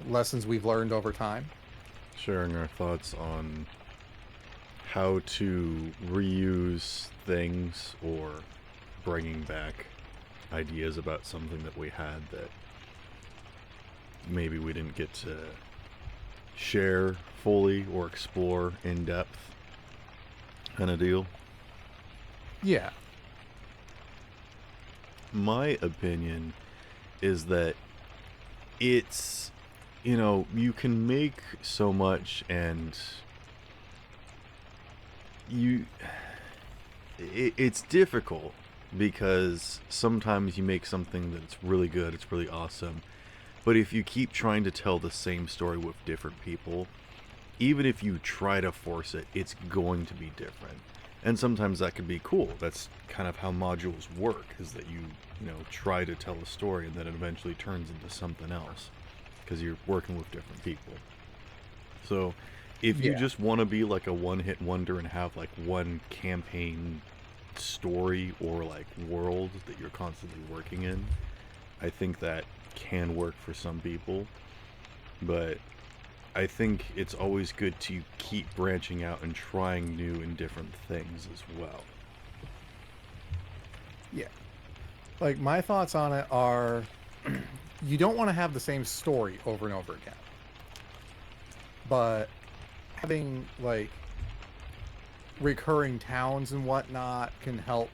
lessons we've learned over time. Sharing our thoughts on how to reuse things or bringing back ideas about something that we had that maybe we didn't get to share fully or explore in depth kind of deal. Yeah. My opinion is that it's, you can make so much and it's difficult because sometimes you make something that's really good, it's really awesome, but if you keep trying to tell the same story with different people, even if you try to force it, it's going to be different. And sometimes that can be cool. That's kind of how modules work, is that you try to tell a story and then it eventually turns into something else because you're working with different people. So if you Yeah. just want to be like a one-hit wonder and have like one campaign story or like world that you're constantly working in, I think that can work for some people. But I think it's always good to keep branching out and trying new and different things as well. Yeah. Like, my thoughts on it are you don't want to have the same story over and over again. But having, like, recurring towns and whatnot can help.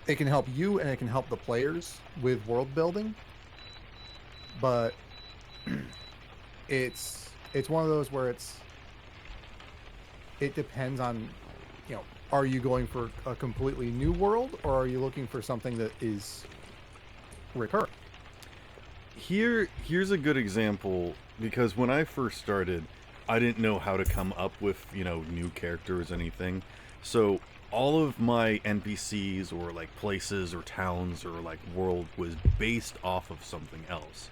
It can help you and it can help the players with world building. But it's one of those where it depends on, are you going for a completely new world or are you looking for something that is recurring? Here's a good example, because when I first started, I didn't know how to come up with, new characters, anything. So all of my NPCs or like places or towns or like world was based off of something else.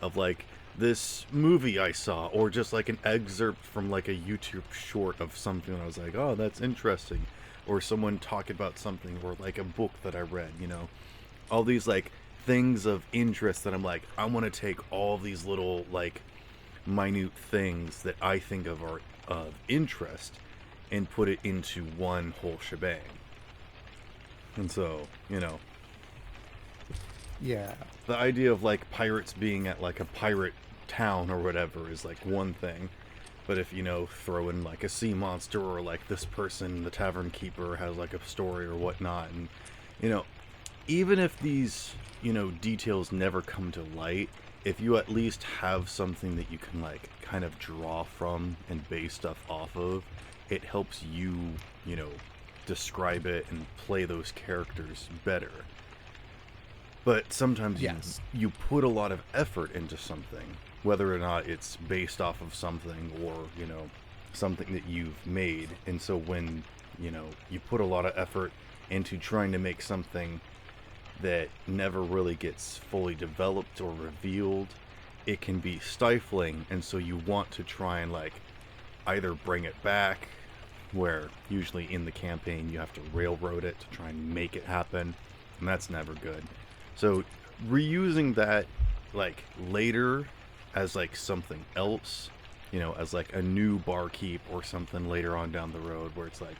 Of like this movie I saw, or just like an excerpt from like a YouTube short of something that I was like, oh, that's interesting. Or someone talking about something, or like a book that I read, all these like things of interest that I'm like, I want to take all these little like minute things that I think of are of interest and put it into one whole shebang. And so, Yeah. the idea of like pirates being at like a pirate town or whatever is like one thing. But if, throw in like a sea monster, or like this person, the tavern keeper, has like a story or whatnot, and, even if these, details never come to light, if you at least have something that you can like kind of draw from and base stuff off of, it helps you, describe it and play those characters better. But sometimes Yes. you put a lot of effort into something, whether or not it's based off of something or, something that you've made. And so when, you put a lot of effort into trying to make something that never really gets fully developed or revealed, it can be stifling. And so you want to try and like either bring it back, where usually in the campaign you have to railroad it to try and make it happen, and that's never good. So reusing that like later as like something else, as like a new barkeep or something later on down the road, where it's like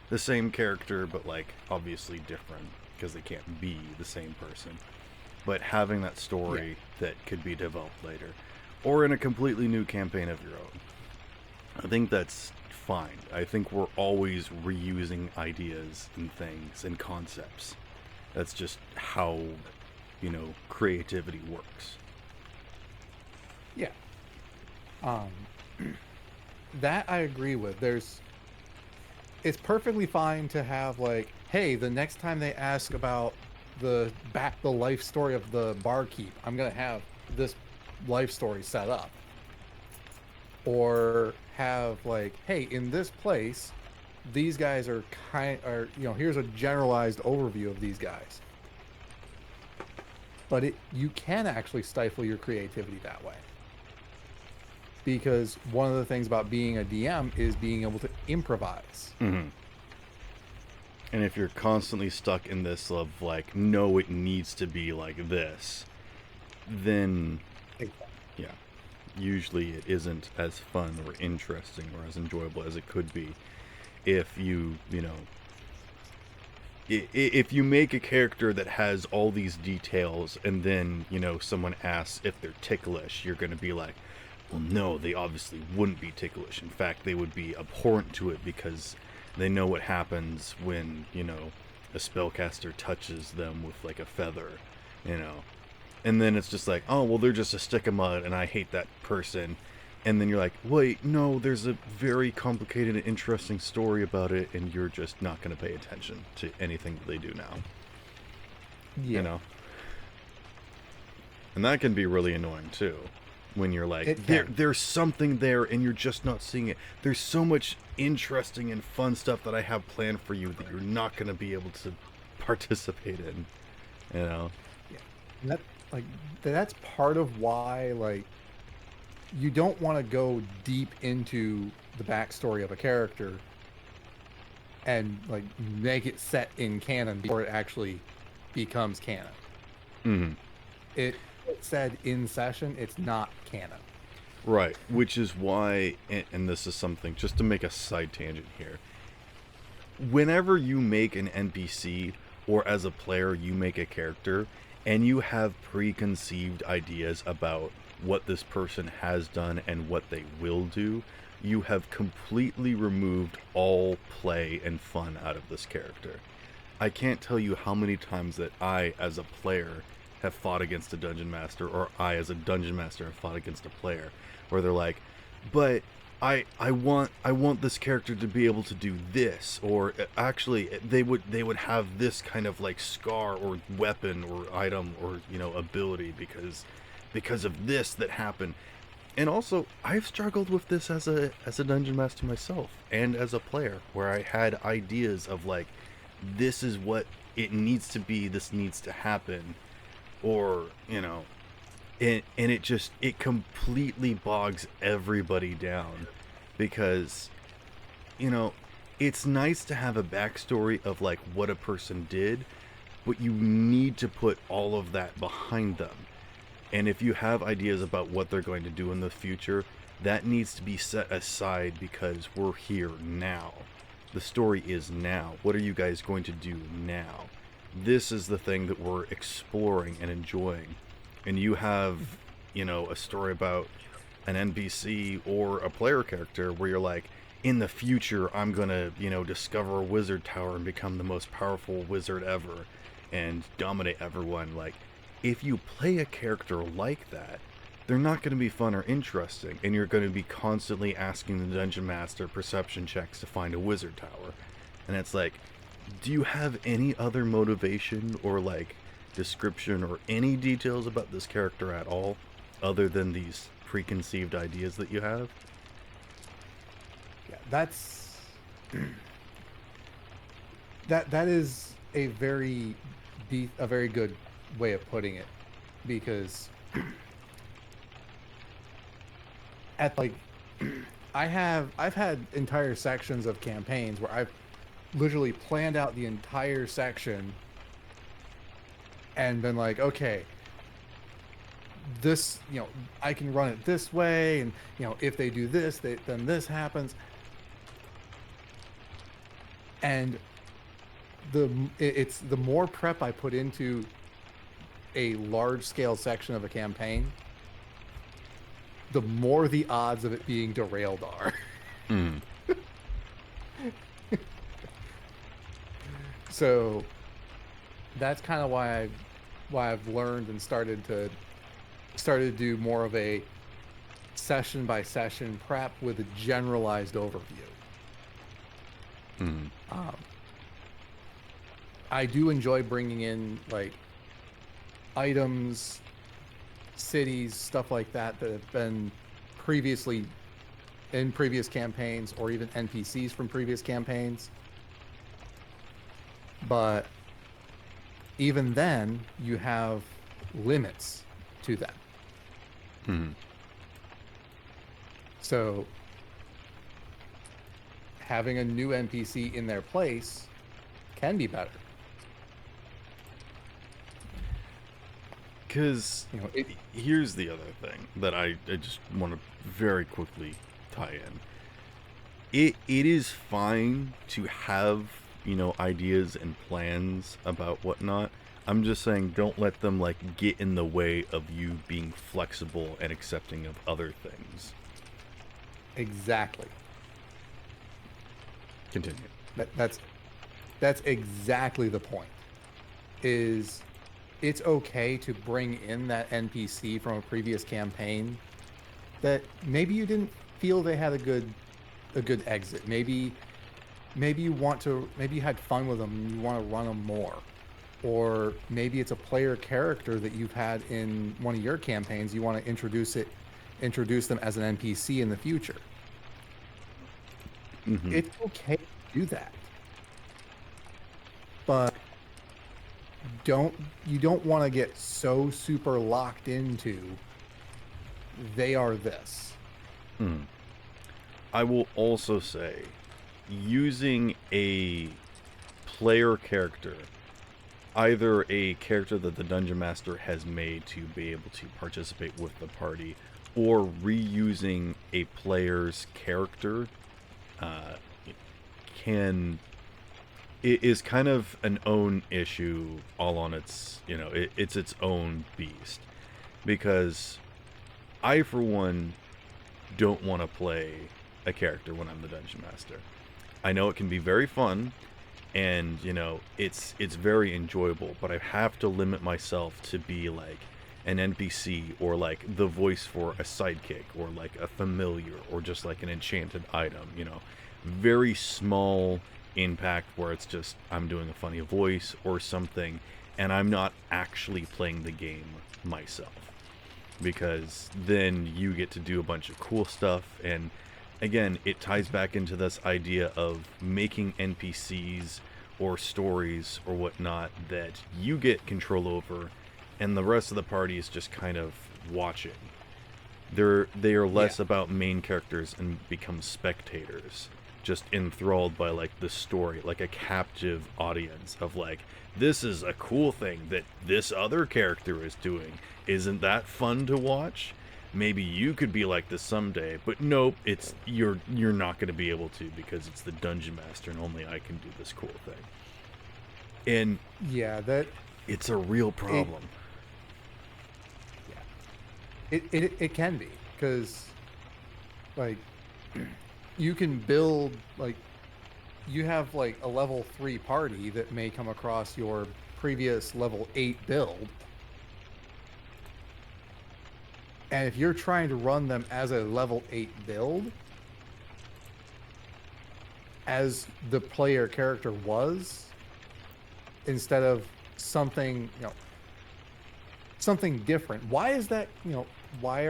the same character but like obviously different because they can't be the same person, but having that story that could be developed later or in a completely new campaign of your own, I think that's fine. I think we're always reusing ideas and things and concepts. That's just how, creativity works. Yeah. Um, that I agree with. It's perfectly fine to have like, hey, the next time they ask about the life story of the barkeep, I'm gonna have this life story set up. Or have like, hey, in this place, these guys here's a generalized overview of these guys. But you can actually stifle your creativity that way. Because one of the things about being a DM is being able to improvise. Mm-hmm. And if you're constantly stuck in this of like, no, it needs to be like this, then Exactly. Yeah. Usually it isn't as fun or interesting or as enjoyable as it could be if you know, if you make a character that has all these details and then, you know, someone asks if they're ticklish, you're going to be like, well, no, they obviously wouldn't be ticklish. In fact, they would be abhorrent to it because they know what happens when, you know, a spellcaster touches them with like a feather, you know. And then it's just like, oh, well, they're just a stick of mud and I hate that person. And then you're like, wait, no, there's a very complicated and interesting story about it, and you're just not going to pay attention to anything that they do now, you Yeah, know? And that can be really annoying too, when you're like, it can. there's something there and you're just not seeing it. There's so much interesting and fun stuff that I have planned for you that you're not going to be able to participate in, you know? Yeah, and like that's part of why you don't want to go deep into the backstory of a character and make it set in canon before it actually becomes canon. Mm-hmm. It said in session, it's not canon. Right, which is why, and this is something, just to make a side tangent here. Whenever you make an NPC, or as a player, you make a character, and you have preconceived ideas about what this person has done and what they will do, you have completely removed all play and fun out of this character. I can't tell you how many times that I, as a player, have fought against a dungeon master, or I, as a dungeon master, have fought against a player, where they're like, but I want this character to be able to do this, or actually they would have this kind of like scar or weapon or item or, you know, ability because of this that happened. And also, I've struggled with this as a dungeon master myself and as a player, where I had ideas of like, this is what it needs to be, this needs to happen, or, you know, and it completely bogs everybody down, because, you know, it's nice to have a backstory of like what a person did, but you need to put all of that behind them. And if you have ideas about what they're going to do in the future, that needs to be set aside, because we're here now. The story is now. What are you guys going to do now? This is the thing that we're exploring and enjoying. And you have, you know, a story about an NPC or a player character where you're like, in the future, I'm gonna, you know, discover a wizard tower and become the most powerful wizard ever and dominate everyone. Like, if you play a character like that, they're not going to be fun or interesting, and you're going to be constantly asking the dungeon master perception checks to find a wizard tower. And it's like, do you have any other motivation or like description or any details about this character at all, other than these preconceived ideas that you have? Yeah, that's that is a very good way of putting it, because at I've had entire sections of campaigns where I've literally planned out the entire section and been like, okay, this, I can run it this way, and if they do this, then this happens. And it's the more prep I put into a large scale section of a campaign, the more the odds of it being derailed are. Mm. So that's kind of why I've learned and started to do more of a session by session prep with a generalized overview. Mm. I do enjoy bringing in like items, cities, stuff like that that have been previously in previous campaigns, or even NPCs from previous campaigns. But even then, you have limits to them. Mm. So having a new NPC in their place can be better. Because You know, it here's the other thing that I just want to very quickly tie in. It is fine to have, ideas and plans about whatnot. I'm just saying don't let them like get in the way of you being flexible and accepting of other things. exactly. Continue. That's exactly the point. Is it's okay to bring in that NPC from a previous campaign that maybe you didn't feel they had a good exit. Maybe you had fun with them and you want to run them more. Or maybe it's a player character that you've had in one of your campaigns, you want to introduce them as an NPC in the future. Mm-hmm. It's okay to do that. But don't you don't want to get so super locked into they are this. Mm. I will also say using a player character, either a character that the dungeon master has made to be able to participate with the party, or reusing a player's character, uh, can it is kind of an own issue all on its, it's its own beast, because I for one don't want to play a character when I'm the dungeon master. I know it can be very fun, and it's very enjoyable, but I have to limit myself to be like an NPC, or like the voice for a sidekick, or like a familiar, or just like an enchanted item. Very small impact where it's just I'm doing a funny voice or something, and I'm not actually playing the game myself, because then you get to do a bunch of cool stuff. And again, it ties back into this idea of making NPCs or stories or whatnot that you get control over, and the rest of the party is just kind of watching. They are Yeah. less about main characters and become spectators, just enthralled by like the story, like a captive audience of like, this is a cool thing that this other character is doing. Isn't that fun to watch? Maybe you could be like this someday, but nope, it's you're not going to be able to, because it's the dungeon master and only I can do this cool thing. And Yeah, that it's a real it problem. yeah. It can be because like you can build like you have like a level 3 party that may come across your previous level 8 build, and if you're trying to run them as a level 8 build as the player character was, instead of something, something different. Why is that, why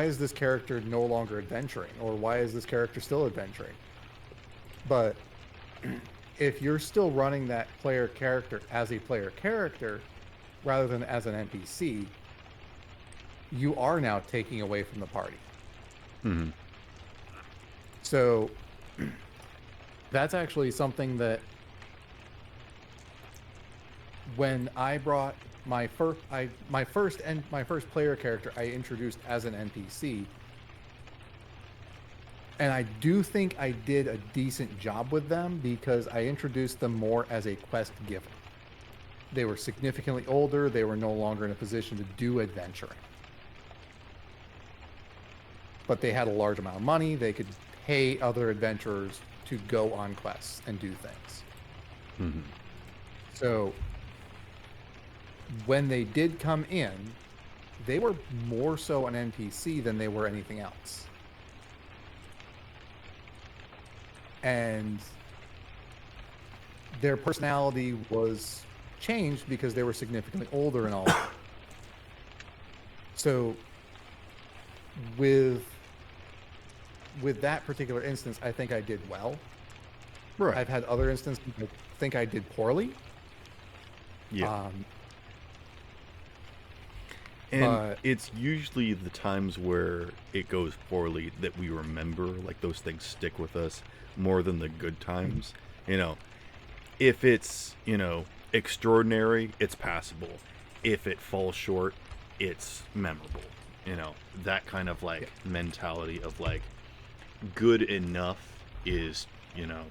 is this character no longer adventuring, or why is this character still adventuring? But if you're still running that player character as a player character rather than as an NPC, you are now taking away from the party. Hmm. So that's actually something that when I brought my first player character I introduced as an NPC, and I do think I did a decent job with them because I introduced them more as a quest giver. They were significantly older, they were no longer in a position to do adventuring. But they had a large amount of money, they could pay other adventurers to go on quests and do things. Hmm. So when they did come in, they were more so an NPC than they were anything else. And their personality was changed because they were significantly older and all that. So with that particular instance, I think I did well. Right. I've had other instances I think I did poorly. Yeah. Um, And but it's usually the times where it goes poorly that we remember, like those things stick with us more than the good times. If it's, extraordinary, it's passable. if it falls short, it's memorable. You know, that kind of Yeah. like mentality of like good enough is, you know,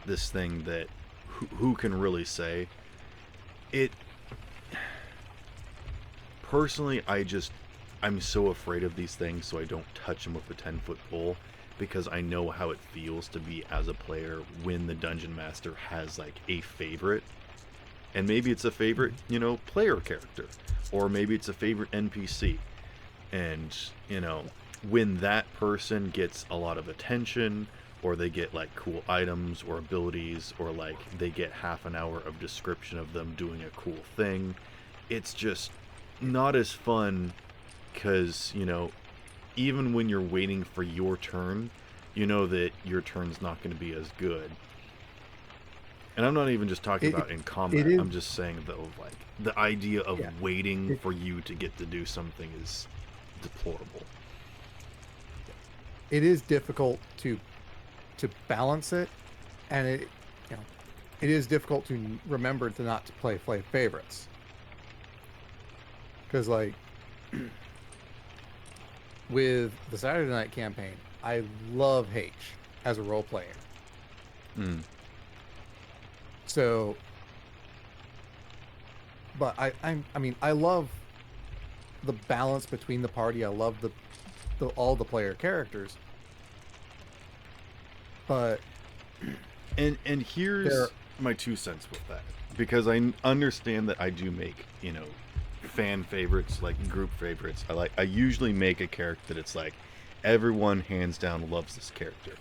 this thing that who can really say it. Personally, I'm so afraid of these things, so I don't touch them with a 10-foot pole, because I know how it feels to be as a player when the dungeon master has like a favorite, and maybe it's a favorite, Mhm. you know, player character, or maybe it's a favorite NPC, and you know, Yeah. when that person gets a lot of attention, or they get like cool items or abilities, or like they get half an hour of description of them doing a cool thing, it's just Yeah. not as fun, because you know, even when you're waiting for your turn, you know that your turn's not going to be as good. And I'm not even just talking It, it about in it combat. is. I'm just saying though, like the idea of Yeah. waiting It, for you to get to do something is deplorable. it is difficult to balance it, and you know it is difficult to remember to not to play favorites, because like with the Saturday Night campaign, I love H as a role player. Mm. So, but I mean I love the balance between the party. I love the all the player characters, but And there. here's my 2 cents with that, because I understand that I do make, you know, fan favorites, like group favorites. I usually make a character that's like everyone hands down loves this character.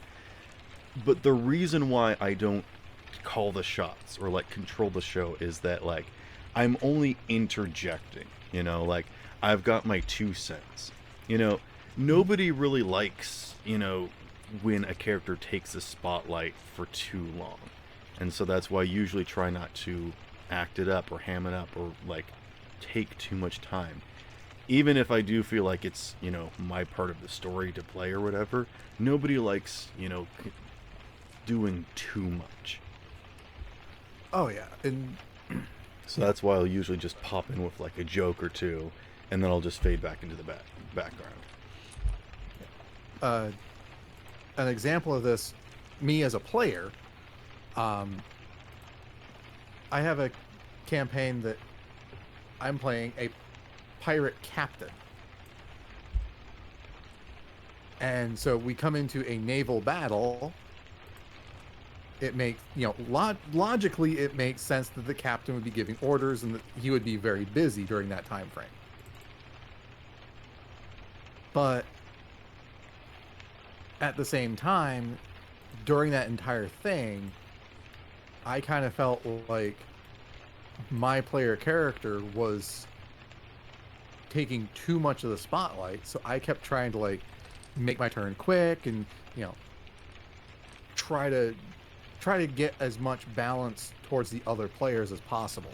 But the reason why I don't call the shots or like control the show is that like I'm only interjecting, you know, like I've got my 2 cents. You know, Mhm. nobody really likes, you know, when a character takes the spotlight for too long. And so that's why I usually try not to act it up or ham it up or like take too much time. Even if I do feel like it's, you know, my part of the story to play or whatever, nobody likes, you know, doing too much. Oh yeah, and So you know, that's why I'll usually just pop in with like a joke or two, and then I'll just fade back into the background. uh, an example of this, me as a player, um, I have a campaign that I'm playing a pirate captain. And so we come into a naval battle. It makes, logically, it makes sense that the captain would be giving orders and that he would be very busy during that time frame. But at the same time, during that entire thing, I kind of felt like my player character was taking too much of the spotlight. So I kept trying to like make my turn quick and, you know, try to get as much balance towards the other players as possible,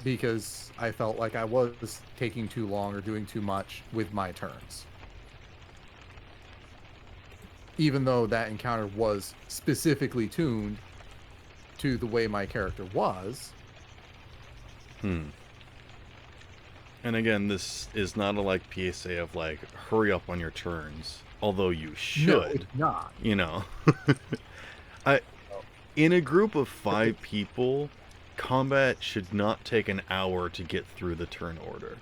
because I felt like I was taking too long or doing too much with my turns, even though that encounter was specifically tuned to the way my character was. Hmm. And again, this is not a like PSA of like hurry up on your turns, although you No, it's should, not. you know. I In a group of 5 people, combat should not take an hour to get through the turn order.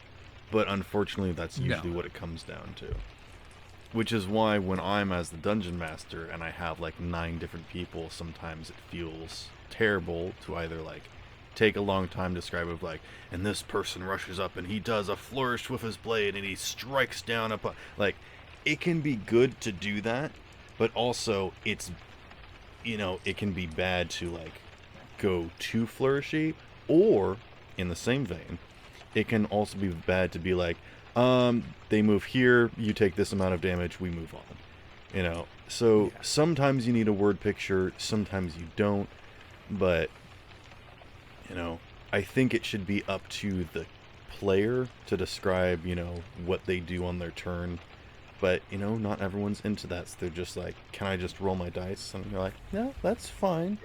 But unfortunately, that's No. usually what it comes down to. Which is why when I'm as the dungeon master and I have like 9 different people, sometimes it feels terrible to either like take a long time to describe of like, and this person rushes up and he does a flourish with his blade and he strikes down upon, like, it can be good to do that, but also it's, you know, it can be bad to like go too flourishy, or in the same vein, it can also be bad to be like, they move here, you take this amount of damage, we move on. You know, so Yeah. sometimes you need a word picture, sometimes you don't, but you know, I think it should be up to the player to describe, you know, what they do on their turn. But, you know, not everyone's into that. So they're just like, can I just roll my dice? And you're like, no, that's fine.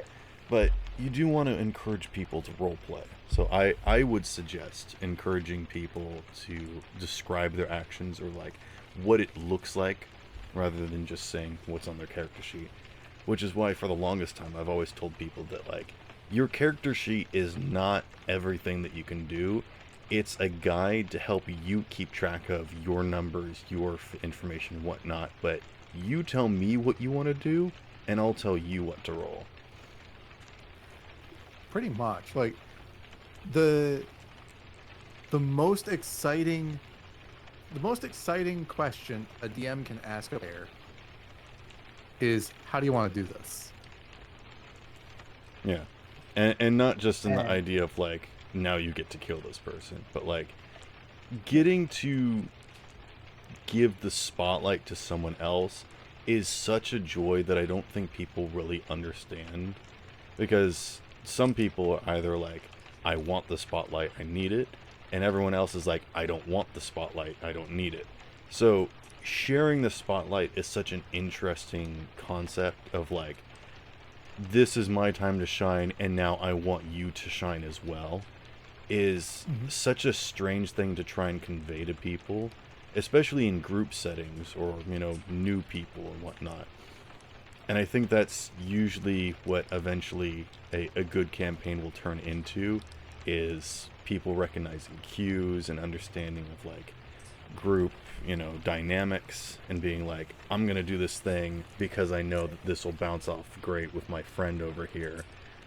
But you do want to encourage people to role play. So I would suggest encouraging people to describe their actions, or like what it looks like, rather than just saying what's on their character sheet. Which is why for the longest time I've always told people that like your character sheet is not everything that you can do. It's a guide to help you keep track of your numbers, your information, whatnot. But you tell me what you want to do, and I'll tell you what to roll. Pretty much. Like the the most exciting the most exciting question a DM can ask a player is, how do you want to do this? Yeah. And not just in the And idea of like, now you get to kill this person, but like getting to give the spotlight to someone else is such a joy that I don't think people really understand. Because some people are either like, I want the spotlight, I need it, and everyone else is like, I don't want the spotlight, I don't need it. So sharing the spotlight is such an interesting concept of like, this is my time to shine, and now I want you to shine as well, is Mhm. such a strange thing to try and convey to people, especially in group settings or, new people and whatnot. And I think that's usually what eventually a good campaign will turn into, is people recognizing cues and understanding of like group, dynamics, and being like, I'm gonna do this thing because I know that this will bounce off great with my friend over here.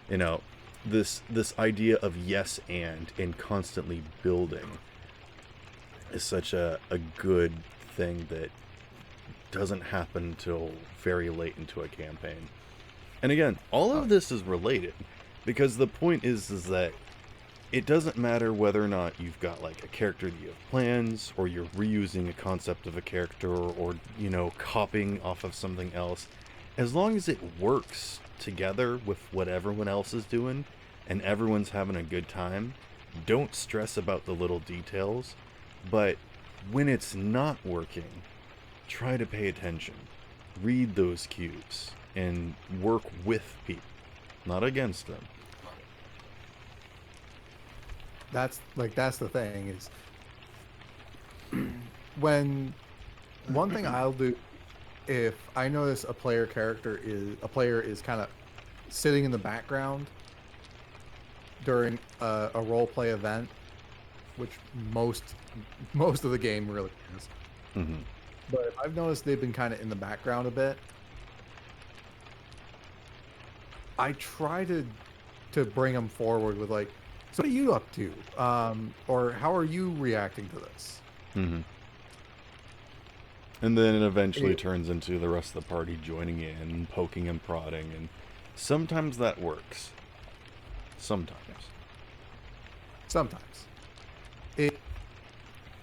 You know, this idea of yes and constantly building is such a good thing that doesn't happen until very late into a campaign. And again, all Oh, of this is related, because the point is that it doesn't matter whether or not you've got like a character that you have plans, or you're reusing a concept of a character, or copying off of something else. As long as it works together with what everyone else is doing and everyone's having a good time, don't stress about the little details. But when it's not working, try to pay attention, read those cues, and work with people, not against them. that's the thing is, when one thing I'll do if I notice a player is kind of sitting in the background during a role play event, which most most of the game really is. Hmm. But if I've noticed they've been kind of in the background a bit, I try to bring them forward with like, so what are you up to? Or how are you reacting to this? Hmm. And then it eventually It, turns into the rest of the party joining in, poking and prodding, and sometimes that works. Sometimes. yeah, sometimes it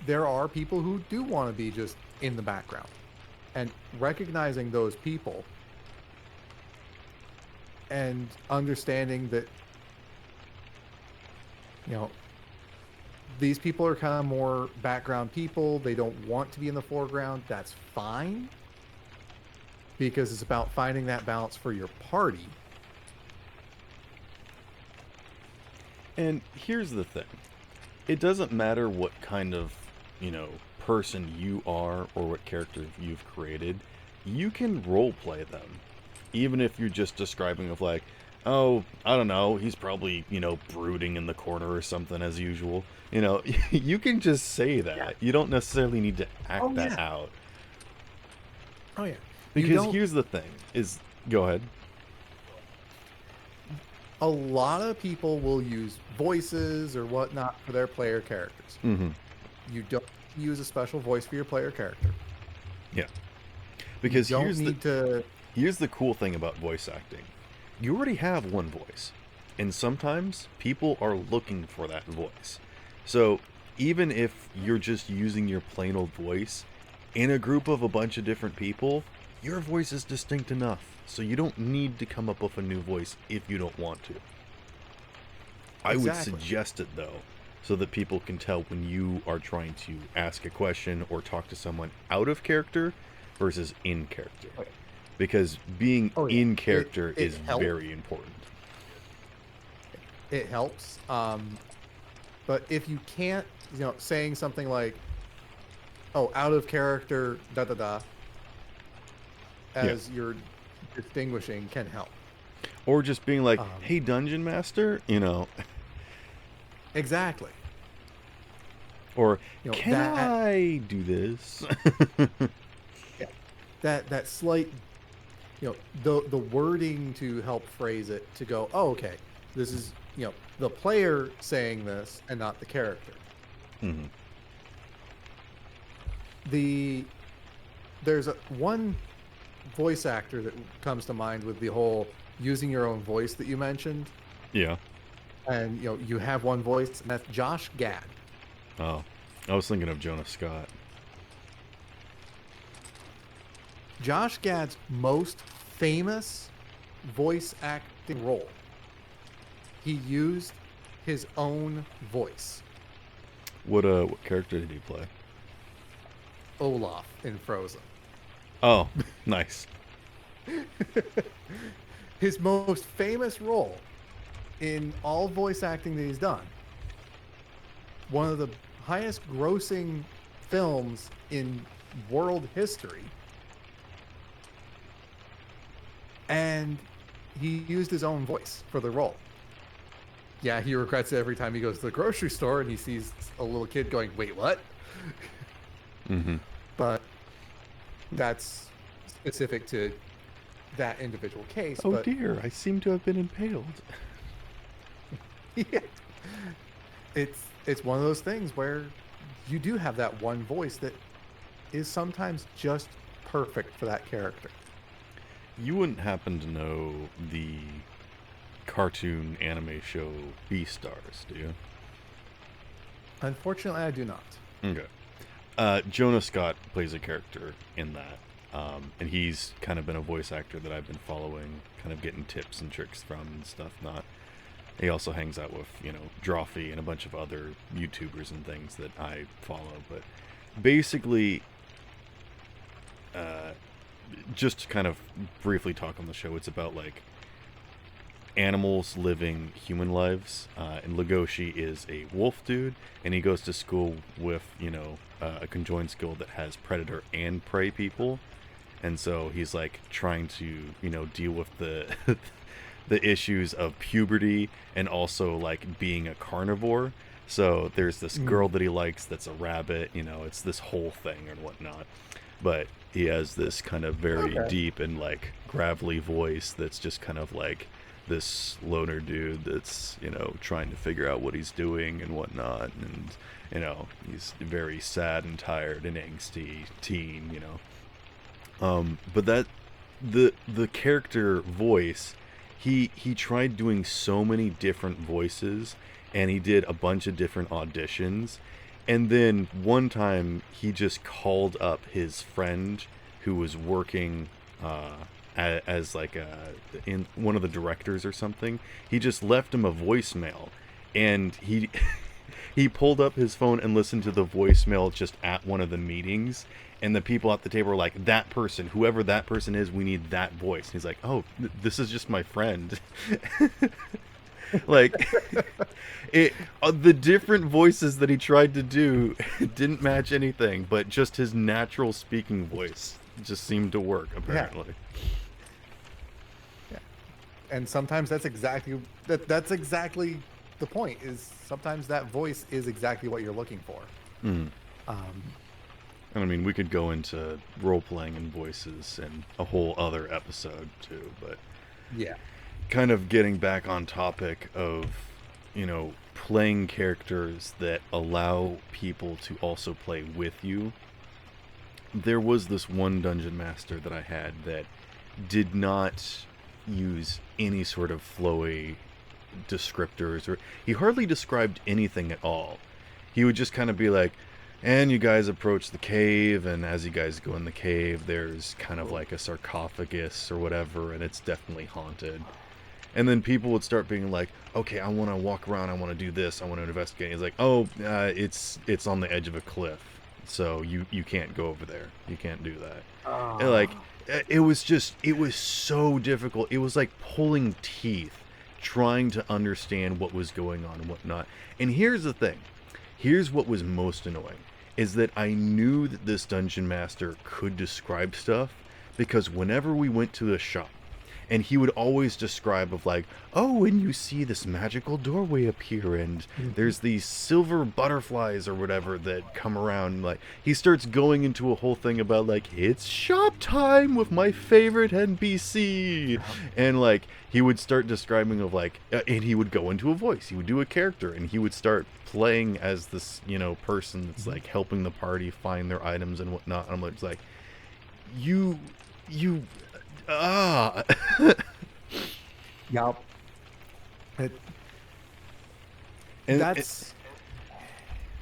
there are people who do want to be just in the background, and recognizing those people and understanding that, you know, these people are kind of more background people. They don't want to be in the foreground. That's fine, because it's about finding that balance for your party. And here's the thing. It doesn't matter what kind of, person you are or what character you've created. You can role play them. Even if you're just describing of like, oh, I don't know, he's probably, brooding in the corner or something as usual. You can just say Yeah. that. You don't necessarily need to Oh act that yeah. out. Oh yeah. You Because don't. here's the thing is, go ahead. A lot of people will use voices or whatnot for their player characters. Hmm. You don't use a special voice for your player character. Yeah. You Because don't here's the need to. here's the cool thing about voice acting. You already have one voice. And sometimes people are looking for that voice. So even if you're just using your plain old voice in a group of a bunch of different people, your voice is distinct enough. So you don't need to come up with a new voice if you don't want to. I would Exactly. suggest it though, so that people can tell when you are trying to ask a question or talk to someone out of character versus in character. Oh yeah. Because being Oh yeah. in It character it is helps. very important. it helps. But if you can't, saying something like, "Oh, out of character, da da da," Yeah. as you're distinguishing can help. Or just being like, Um, "Hey, dungeon master," you know, exactly. or "Can That I do this?" yeah, that slight, the wording to help phrase it to go, "Oh, okay, this is the player saying this and not the character." Hmm. The there's one voice actor that comes to mind with the whole using your own voice that you mentioned, Yeah. and you have one voice, and that's Josh Gad. Oh, I was thinking of Jonah Scott. Josh Gad's most famous voice acting role, he used his own voice. What character did he play? Olaf in Frozen. Oh, nice. His most famous role in all voice acting that he's done, one of the highest grossing films in world history, and he used his own voice for the role. Yeah, he regrets it every time he goes to the grocery store and he sees a little kid going, "Wait, what?" Mm-hmm. But that's specific to that individual case. Oh But dear, I seem to have been impaled. yeah, it's one of those things where you do have that one voice that is sometimes just perfect for that character. You wouldn't happen to know the cartoon anime show Beastars, do you? Unfortunately, I do not. Okay. Jonah Scott plays a character in that. And he's kind of been a voice actor that I've been following, kind of getting tips and tricks from and stuff. Not. He also hangs out with, Drawfee and a bunch of other YouTubers and things that I follow. But basically, uh, just to kind of briefly talk on the show, it's about like animals living human lives. And Legoshi is a wolf dude, and he goes to school with, a conjoined school that has predator and prey people. And so he's like trying to, deal with the the issues of puberty and also like being a carnivore. So there's this girl that he likes that's a rabbit, it's this whole thing and whatnot. But he has this kind of very Okay. deep and like gravelly voice that's just kind of like this loner dude that's, trying to figure out what he's doing and whatnot. And, he's very sad and tired and angsty teen, but that the character voice, he tried doing so many different voices, and he did a bunch of different auditions, and then one time he just called up his friend who was working as like in one of the directors or something. He just left him a voicemail, and he he pulled up his phone and listened to the voicemail just at one of the meetings, and the people at the table were like, "That person, whoever that person is, we need that voice." And he's like, "Oh, this is just my friend." Like, the different voices that he tried to do didn't match anything, but just his natural speaking voice just seemed to work, apparently. Yeah. And sometimes that's exactly the point, is sometimes that voice is exactly what you're looking for. Mm. Um, And I mean, we could go into role playing and voices and a whole other episode too, but yeah. kind of getting back on topic of, playing characters that allow people to also play with you. There was this one dungeon master that I had that did not use any sort of flowy descriptors, or he hardly described anything at all. He would just kind of be like, "And you guys approach the cave, and as you guys go in the cave, there's kind of like a sarcophagus or whatever, and it's definitely haunted." And then people would start being like, "Okay, I want to walk around, I want to do this, I want to investigate." He's like, "Oh, it's on the edge of a cliff, so you can't go over there. You can't do that." And like, it was so difficult. It was like pulling teeth trying to understand what was going on and whatnot. And here's the thing. Here's what was most annoying, is that I knew that this dungeon master could describe stuff, because whenever we went to the shop, and he would always describe of like, oh, and you see this magical doorway appear, and there's these silver butterflies or whatever that come around. Like, he starts going into a whole thing about like, it's shop time with my favorite NPC, and like he would start describing of like, and he would go into a voice, he would do a character, and he would start playing as this, you know, person that's like helping the party find their items and whatnot. And I'm like, you ah. Yup. And That's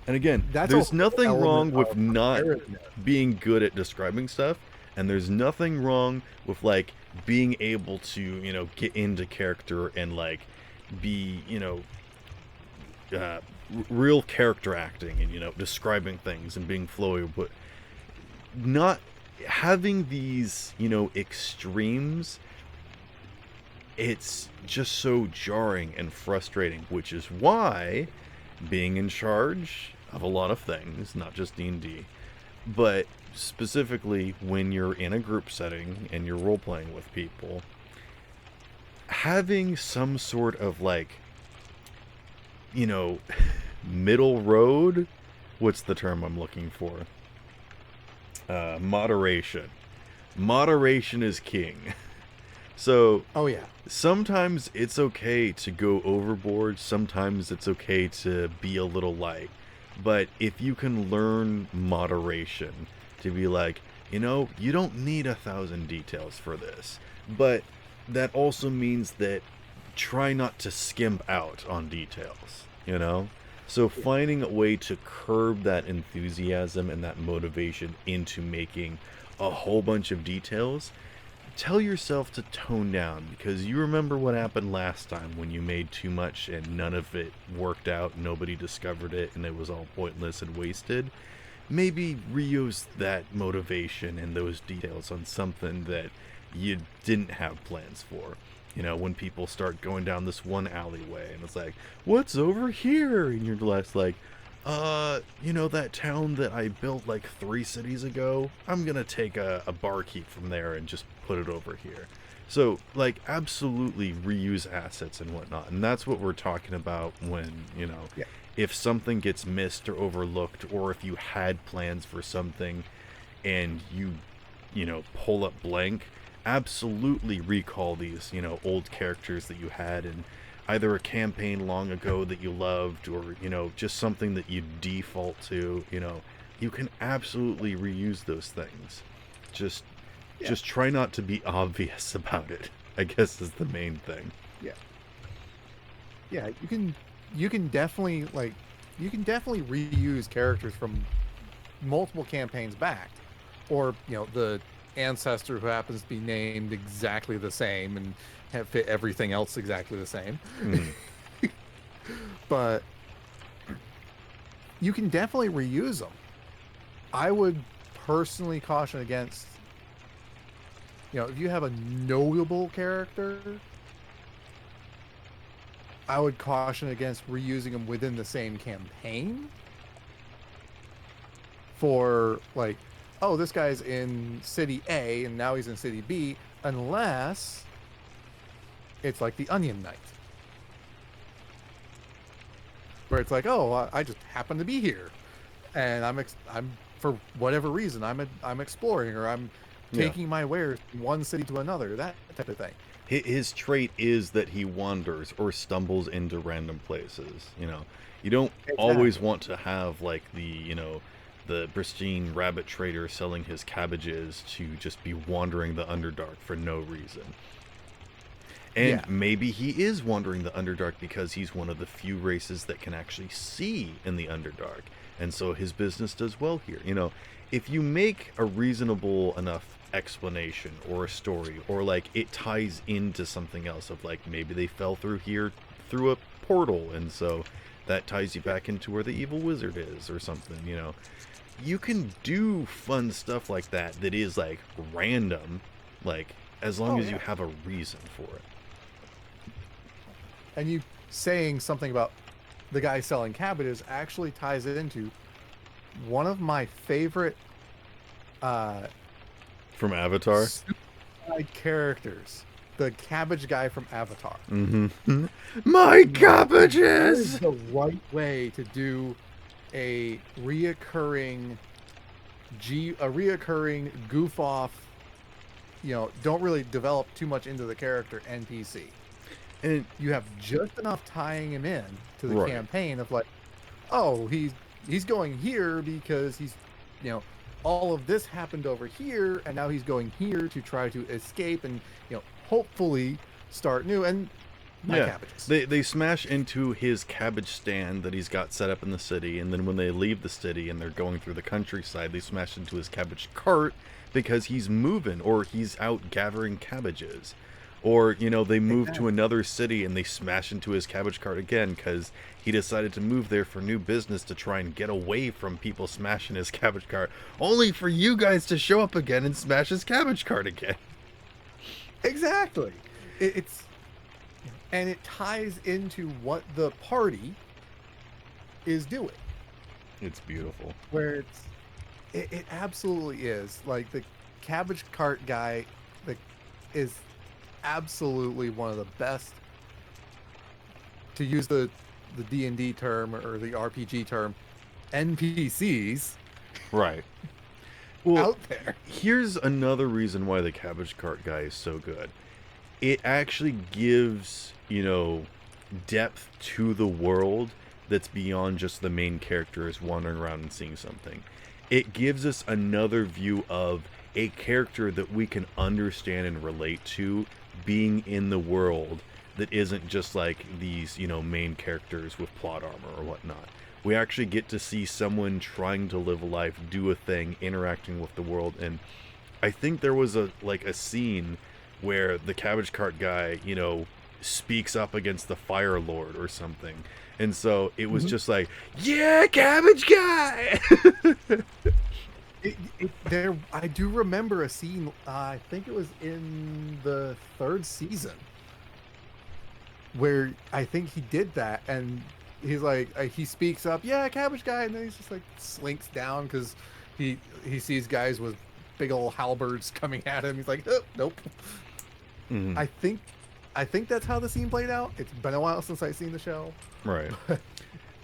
and again, that's there's a nothing wrong element with of not preparedness. being good at describing stuff, and there's nothing wrong with like being able to, you know, get into character and like be, you know, real character acting and, you know, describing things and being flowy, but not having these, you know, extremes. It's just so jarring and frustrating, which is why being in charge of a lot of things, not just D&D, but specifically when you're in a group setting and you're role-playing with people, having some sort of like, you know, middle road, what's the term I'm looking for? Moderation. Moderation is king. So Oh yeah. sometimes it's okay to go overboard, sometimes it's okay to be a little light. But if you can learn moderation, to be like, you know, you don't need 1,000 details for this. But that also means that try not to skimp out on details, you know? So finding a way to curb that enthusiasm and that motivation into making a whole bunch of details, tell yourself to tone down, because you remember what happened last time when you made too much and none of it worked out, nobody discovered it, and it was all pointless and wasted. Maybe reuse that motivation and those details on something that you didn't have plans for. You know, when people start going down this one alleyway and it's like, what's over here? And you're less like, you know, that town that I built like 3 cities ago, I'm gonna take a barkeep from there and just put it over here. So, like, absolutely reuse assets and whatnot. And that's what we're talking about when, you know, Yeah. if something gets missed or overlooked, or if you had plans for something and you know, pull up blank, absolutely recall these, you know, old characters that you had in either a campaign long ago that you loved, or, you know, just something that you default to. You know, you can absolutely reuse those things. Just try not to be obvious about it, I guess, is the main thing. Yeah. Yeah, you can definitely reuse characters from multiple campaigns back, or, you know, the ancestor who happens to be named exactly the same and have fit everything else exactly the same. But you can definitely reuse them. I would personally caution against, you know, if you have a knowable character, I would caution against reusing them within the same campaign. For like, oh, this guy's in city A and now he's in city B, unless it's like the Onion Knight, where it's like, oh, I just happen to be here, and I'm for whatever reason I'm exploring, or I'm taking my wares from one city to another, that type of thing. His trait is that he wanders or stumbles into random places. You know, you don't always want to have like the, you know, the pristine rabbit trader selling his cabbages to just be wandering the Underdark for no reason. And maybe he is wandering the Underdark because he's one of the few races that can actually see in the Underdark, and so his business does well here. You know, if you make a reasonable enough explanation or a story, or like it ties into something else of like, maybe they fell through here through a portal, and so that ties you back into where the evil wizard is or something, you know. You can do fun stuff like that that is like random, like, as long as you have a reason for it. and you saying something about the guy selling cabbages actually ties it into one of my favorite uh From Avatar. side characters, the cabbage guy from Avatar. Mm-hmm. My You know, that is cabbages. the right way to do a reoccurring a reoccurring goof off, don't really develop too much into the character NPC. And You have just enough tying him in to the right. campaign of like, oh, he's going here because he's, you know, all of this happened over here, and now he's going here to try to escape and, hopefully start new. And my Yeah. cabbages. They smash into his cabbage stand that he's got set up in the city, and then when they leave the city and they're going through the countryside, they smash into his cabbage cart because he's moving or he's out gathering cabbages. Or, they move to Exactly. another city and they smash into his cabbage cart again because he decided to move there for new business to try and get away from people smashing his cabbage cart, only for you guys to show up again and smash his cabbage cart again. Exactly. It's and it ties into what the party is doing, It's beautiful. where it absolutely is like the cabbage cart guy, like, is absolutely one of the best, to use the D&D term or the RPG term, NPCs Right. Well, out there. here's another reason why the cabbage cart guy is so good. It actually gives, depth to the world that's beyond just the main characters wandering around and seeing something. It gives us another view of a character that we can understand and relate to being in the world that isn't just like these, main characters with plot armor or whatnot. We actually get to see someone trying to live a life, do a thing, interacting with the world. And I think there was a scene where the cabbage cart guy, speaks up against the Fire Lord or something. And so it was Mhm. just like, yeah, cabbage guy. There, I do remember a scene. I think it was in the third season where I think he did that, and he's like, he speaks up, yeah, cabbage guy, and then he's just like slinks down because he sees guys with big old halberds coming at him. He's like, oh, nope. Mhm. I think I think that's how the scene played out. It's been a while since I've seen the show. Right.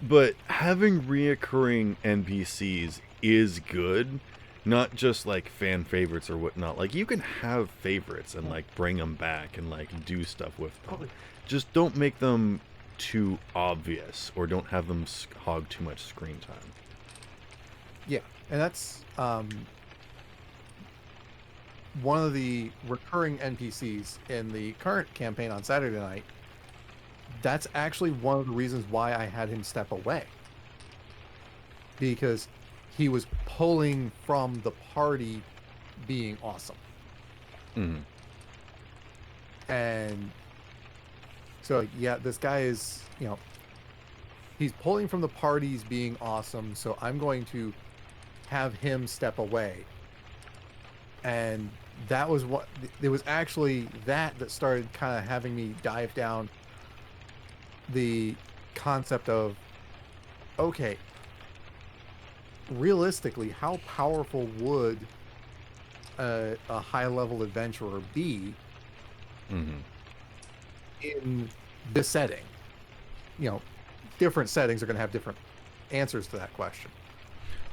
But having reoccurring NPCs is good, not just like fan favorites or whatnot. Like you can have favorites and like bring them back and like do stuff with them. Oh, Just don't make them too obvious or don't have them hog too much screen time. yeah, and that's one of the recurring NPCs in the current campaign on Saturday night. That's actually one of the reasons why I had him step away, because he was pulling from the party being awesome. Mhm. And so, yeah, this guy is, he's pulling from the parties being awesome. So I'm going to have him step away. And that was what it was actually that started kind of having me dive down the concept of, okay, realistically, how powerful would a high level adventurer be Mhm. in this setting? Different settings are going to have different answers to that question.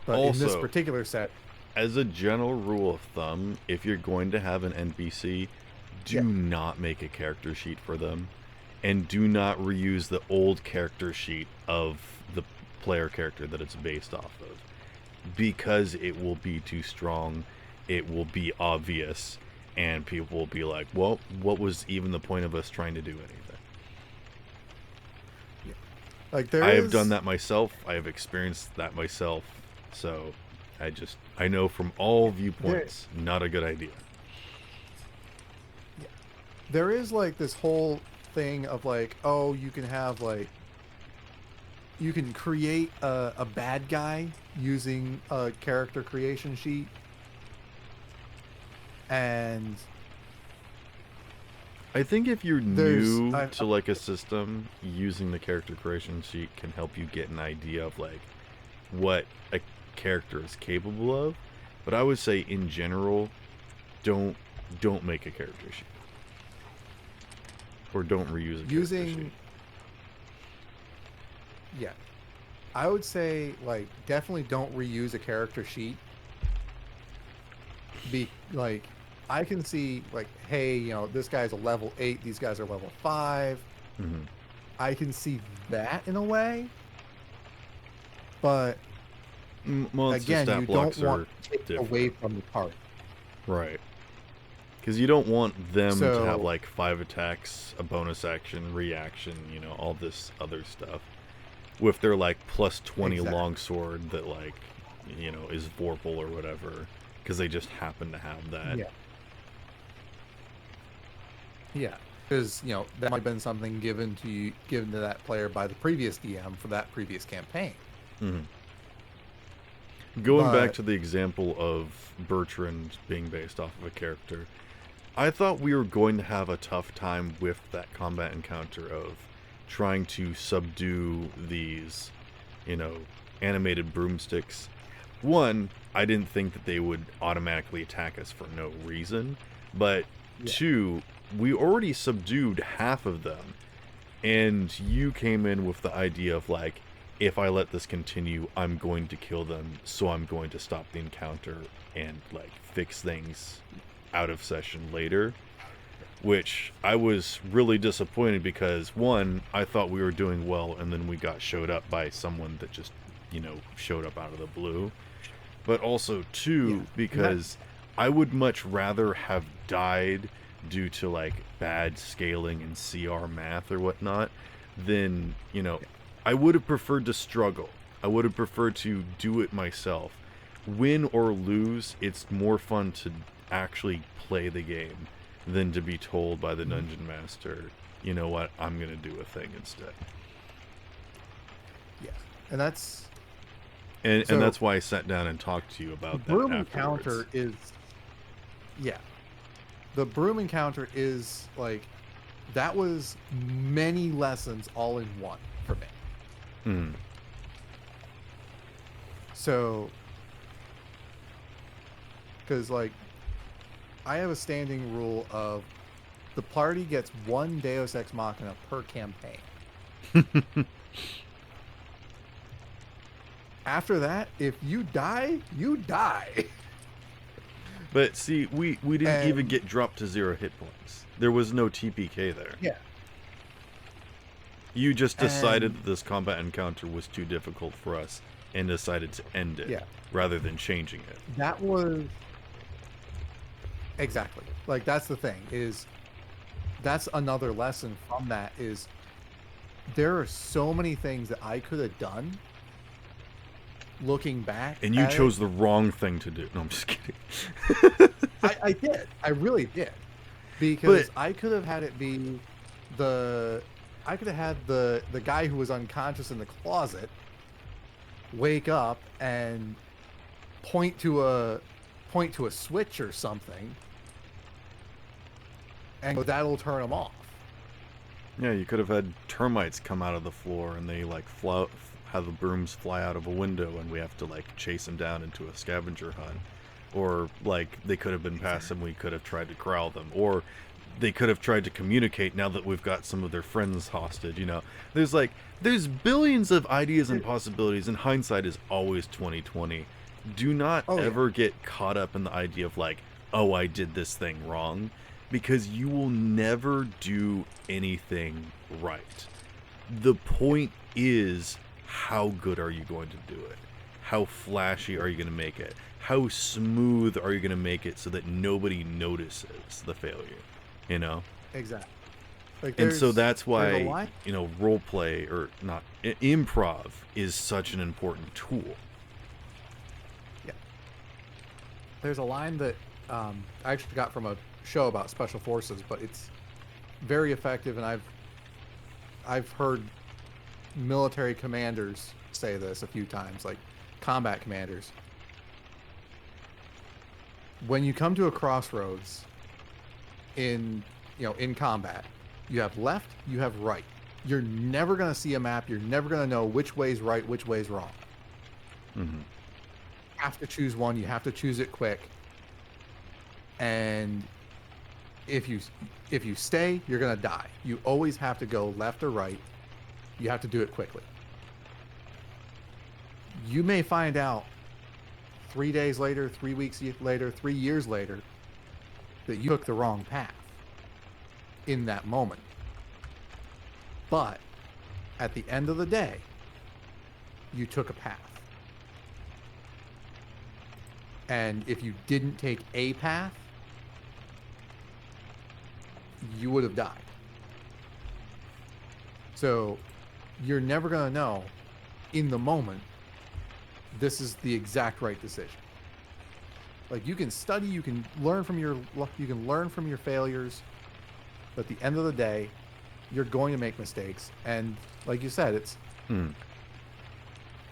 But in this Also, particular set, as a general rule of thumb, if you're going to have an NPC, yeah, do not make a character sheet for them and do not reuse the old character sheet of the player character that it's based off of, because it will be too strong, it will be obvious, and people will be like, well, what was even the point of us trying to do anything? like there I have done is, that myself. I have experienced that myself. So I know from all there, viewpoints, not a good idea. there is like this whole thing of like, oh, you can have like, you can create a bad guy using a character creation sheet, and I think if you're There's new I to like a system, using the character creation sheet can help you get an idea of like what a character is capable of. But I would say in general, don't don't make a character sheet or don't reuse a character sheet. using yeah. I would say like definitely don't reuse a character sheet. Be like I can see like, hey, this guy's a level 8, these guys are level 5. Hmm. I can see that in a way, but Monster again, stat you don't blocks want are to take away different, from the party. right? Because you don't want them to have So like 5 attacks, a bonus action, reaction, all this other stuff. With their like plus 20 exactly. longsword that like, is Vorpal or whatever, because they just happen to have that. Yeah. Yeah. Because, that might have been something given to that player by the previous DM for that previous campaign. Hmm. Going back But to the example of Bertrand being based off of a character, I thought we were going to have a tough time with that combat encounter of trying to subdue these, you know, animated broomsticks. One, I didn't think that they would automatically attack us for no reason, but yeah. two, we already subdued half of them, and you came in with the idea of like, if I let this continue, I'm going to kill them, so I'm going to stop the encounter and like fix things out of session later, which I was really disappointed because one, I thought we were doing well, and then we got showed up by someone that just, showed up out of the blue. But also Yeah. two, And that, because I would much rather have died due to like bad scaling and CR math or whatnot than, yeah. I would have preferred to struggle. I would have preferred to do it myself. Win or lose, it's more fun to actually play the game than to be told by the Mhm. dungeon master, you know what, I'm going to do a thing instead. Yes. And that's And so that's why I sat down and talked to you the about that broom afterwards. encounter is, yeah. The broom encounter is like, that was many lessons all in one for me. Mm. So, because like, I have a standing rule of the party gets one Deus Ex Machina per campaign. After that, if you die, you die. But see, we didn't even And get dropped to 0 hit points. There was no TPK there. yeah, You just decided and that this combat encounter was too difficult for us and decided to end it yeah, rather than changing it. that was exactly like, that's the thing is, that's another lesson from that is there are so many things that I could have done looking back And you at it. chose the wrong thing to do. No, I'm just kidding. I did. I really did. But Because I could have had it be the I could have had the guy who was unconscious in the closet wake up and point to a switch or something, and that'll turn him off. yeah, you could have had termites come out of the floor and they like have the brooms fly out of a window and we have to like chase them down into a scavenger hunt. Or like they could have been past and we could have tried to corral them. Or they could have tried to communicate now that we've got some of their friends hostage. There's billions of ideas and possibilities, and hindsight is always 2020. Do not Oh yeah, ever get caught up in the idea of like, oh, I did this thing wrong, because you will never do anything right. The point is, how good are you going to do it? How flashy are you going to make it? How smooth are you going to make it so that nobody notices the failure? You know? exactly. Like And so that's there's a why, line. role play, or not, improv is such an important tool. Yeah, there's a line that I actually got from a show about special forces, but it's very effective, and I've heard military commanders say this a few times, like combat commanders. When you come to a crossroads in in combat. You have left, you have right. You're never going to see a map. You're never going to know which way's right, which way's wrong. Mm-hmm. You have to choose one. You have to choose it quick. And if you stay, you're going to die. You always have to go left or right. You have to do it quickly. You may find out 3 days later, 3 weeks later, 3 years later that you took the wrong path in that moment. But at the end of the day, you took a path. And if you didn't take a path, you would have died. So you're never going to know in the moment this is the exact right decision. Like, you can study, you can learn from your failures, but at the end of the day, you're going to make mistakes. And like you said, it's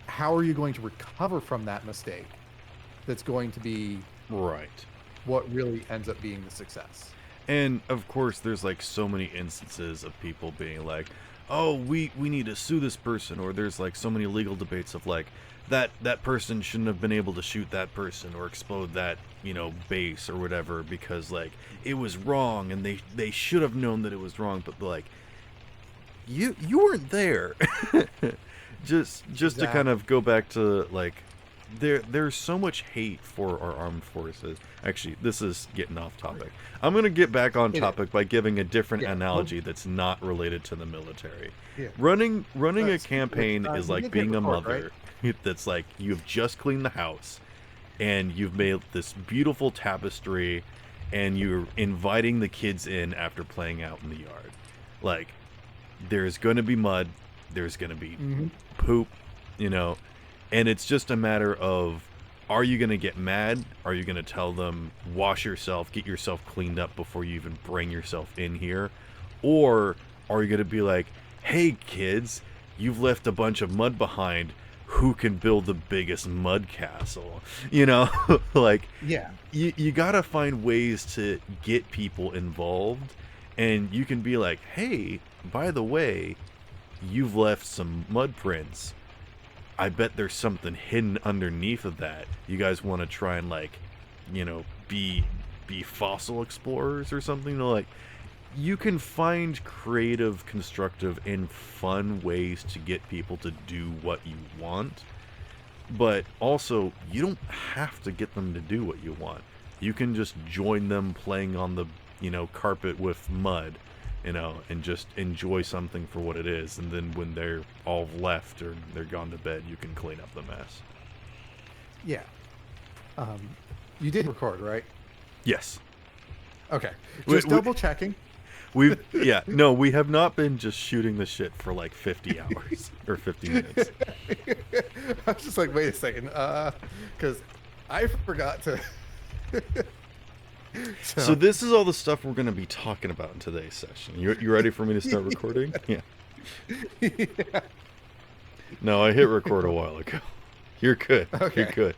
how are you going to recover from that mistake that's going to be Right. what really ends up being the success. And of course, there's like so many instances of people being like, "Oh, we need to sue this person," or there's like so many legal debates of like that person shouldn't have been able to shoot that person or explode that base or whatever because like it was wrong and they should have known that it was wrong, but like you weren't there. just Exactly. to kind of go back to like there's so much hate for our armed forces. Actually, this is getting off topic. I'm going to get back on topic by giving a different analogy that's not related to the military. Yeah. Running a campaign is like being a mother, right? that's like you've just cleaned the house and you've made this beautiful tapestry and you're inviting the kids in after playing out in the yard. Like, there's going to be mud, there's going to be poop, and it's just a matter of, are you going to get mad? Are you going to tell them, wash yourself, get yourself cleaned up before you even bring yourself in here? Or are you going to be like, hey kids, you've left a bunch of mud behind, who can build the biggest mud castle? Like, Yeah. You got to find ways to get people involved, and you can be like, hey, by the way, you've left some mud prints. I bet there's something hidden underneath of that. You guys want to try and like, be fossil explorers or something? Like, you can find creative, constructive, and fun ways to get people to do what you want. But also, you don't have to get them to do what you want. You can just join them playing on the, carpet with mud, and just enjoy something for what it is. And then when they're all left or they're gone to bed, you can clean up the mess. Yeah. You did record, right? Yes. Okay. Just double checking. We have not been just shooting the shit for like 50 hours or 50 minutes. I was just like, wait a second, because I forgot to. So this is all the stuff we're going to be talking about in today's session. You ready for me to start recording? Yeah. Yeah. No, I hit record a while ago. You're good. Okay. You're good.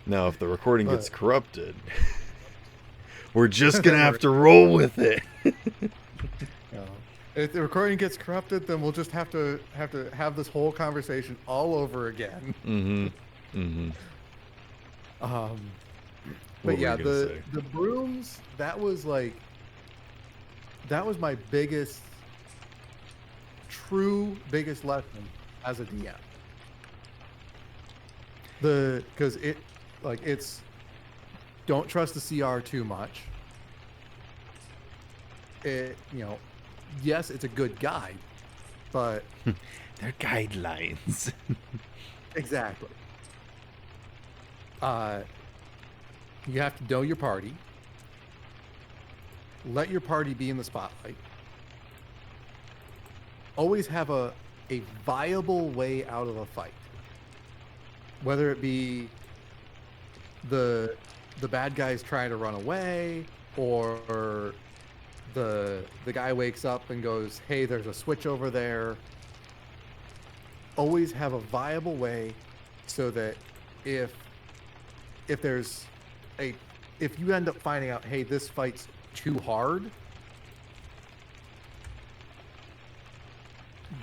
Now, if the recording gets corrupted, we're just going to have to roll with it. If the recording gets corrupted, then we'll just have to have this whole conversation all over again. But yeah, the brooms, that was my biggest lesson as a DM. Because it's don't trust the CR too much. Yes, it's a good guide, but they're guidelines. Exactly. You have to know your party. Let your party be in the spotlight. Always have a viable way out of a fight. Whether it be the bad guys trying to run away, or the guy wakes up and goes, hey, there's a switch over there. Always have a viable way so that if there's a if you end up finding out, hey, this fight's too hard,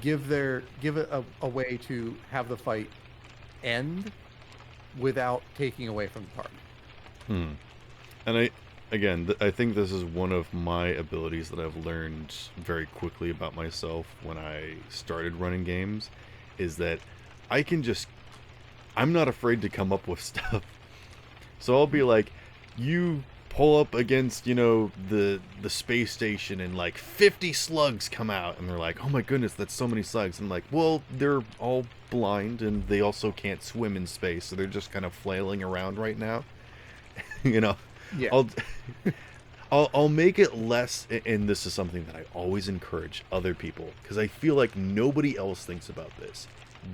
give it a way to have the fight end without taking away from the party. And I think this is one of my abilities that I've learned very quickly about myself when I started running games, is that I'm not afraid to come up with stuff. So I'll be like, you pull up against, the space station and like 50 slugs come out, and they're like, oh my goodness, that's so many slugs. And I'm like, well, they're all blind and they also can't swim in space, so they're just kind of flailing around right now. Yeah. I'll make it less, and this is something that I always encourage other people, because I feel like nobody else thinks about this.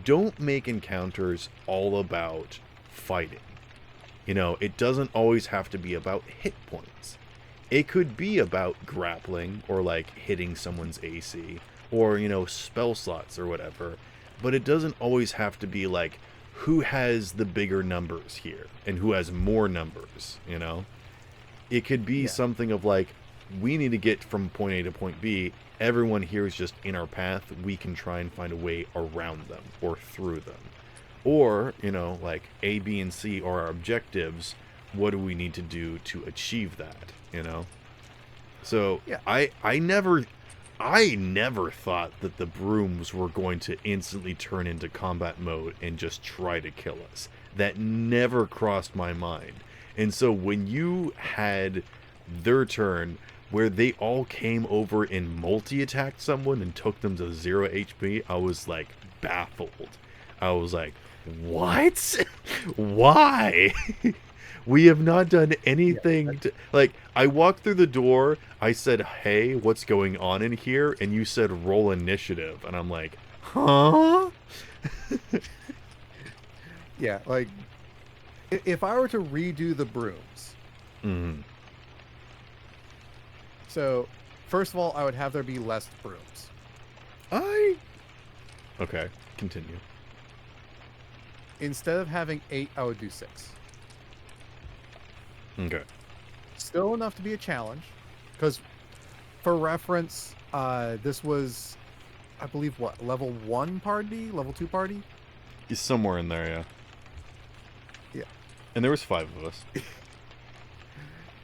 Don't make encounters all about fighting. It doesn't always have to be about hit points. It could be about grappling, or like hitting someone's AC, or, spell slots or whatever. But it doesn't always have to be like, who has the bigger numbers here and who has more numbers, It could be something of like, we need to get from point A to point B. Everyone here is just in our path. We can try and find a way around them or through them. Or, like A, B, and C are our objectives. What do we need to do to achieve that, So Yeah. I never thought that the brooms were going to instantly turn into combat mode and just try to kill us. That never crossed my mind. And so when you had their turn where they all came over and multi-attacked someone and took them to 0 HP, I was like baffled. I was like, what? Why? We have not done anything to, like, I walked through the door, I said, hey, what's going on in here? And you said, roll initiative. And I'm like, huh? Yeah, like, if I were to redo the brooms, so, first of all, I would have there be less brooms. Okay, continue. Instead of having 8, I would do 6. Okay. Still enough to be a challenge, because for reference, this was, I believe, what, level 1 party, level 2 party? He's somewhere in there, yeah. Yeah. And there was 5 of us.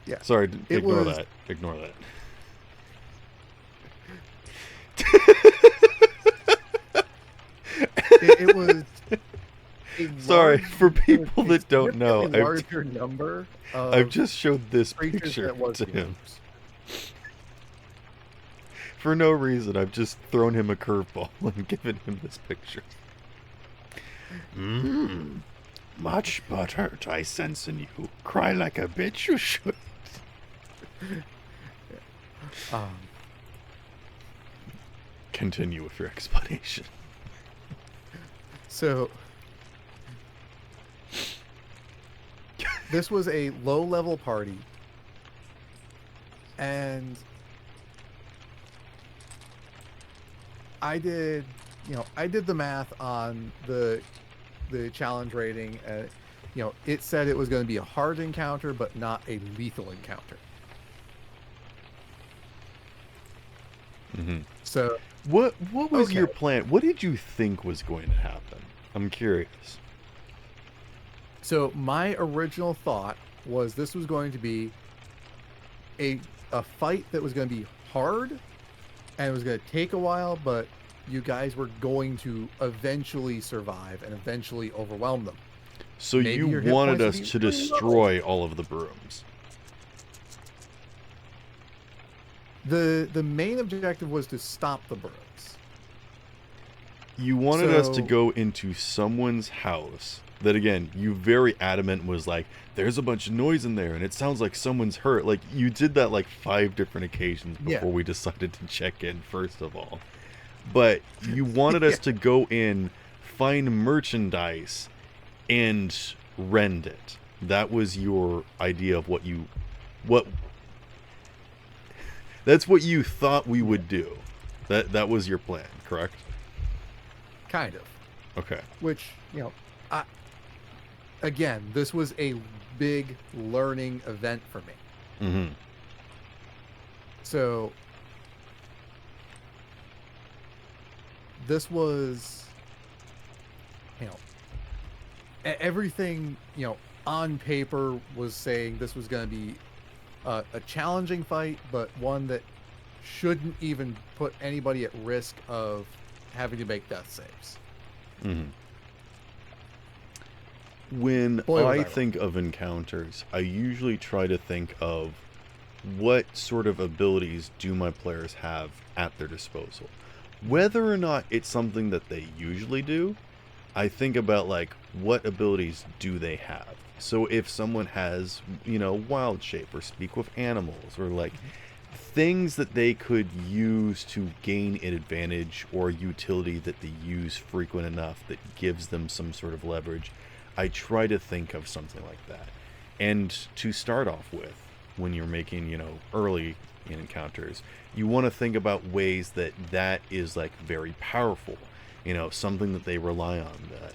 Yeah. Sorry, ignore was... that. Ignore that. it was... Sorry, for people that don't know, larger number I've just showed this creatures picture that was to him. For no reason, I've just thrown him a curveball and given him this picture. Much buttered, I sense in you. Cry like a bitch, you should. Continue with your explanation. So, this was a low-level party, and I did the math on the challenge rating. It said it was going to be a hard encounter, but not a lethal encounter. So, what was your plan? What did you think was going to happen? I'm curious. So my original thought was this was going to be a fight that was going to be hard, and it was going to take a while, but you guys were going to eventually survive and eventually overwhelm them. So you wanted us to destroy all of the brooms. The main objective was to stop the brooms. You wanted us to go into someone's house that, again, you very adamant was like, there's a bunch of noise in there and it sounds like someone's hurt. Like, you did that like 5 different occasions before we decided to check in, first of all. But you wanted us to go in, find merchandise, and rend it. That was your idea of that's what you thought we would do. That was your plan, correct? Kind of. Okay. Which, again, this was a big learning event for me. Mm-hmm. So this was, you know, everything, on paper was saying this was going to be a challenging fight, but one that shouldn't even put anybody at risk of having to make death saves. Mm-hmm. When Boy, was I I wrong. think of encounters, I usually try to think of what sort of abilities do my players have at their disposal. Whether or not it's something that they usually do, I think about like what abilities do they have. So if someone has, wild shape or speak with animals or like things that they could use to gain an advantage or utility that they use frequent enough that gives them some sort of leverage, I try to think of something like that. And to start off with, when you're making, early encounters, you want to think about ways that that is like very powerful, something that they rely on, that,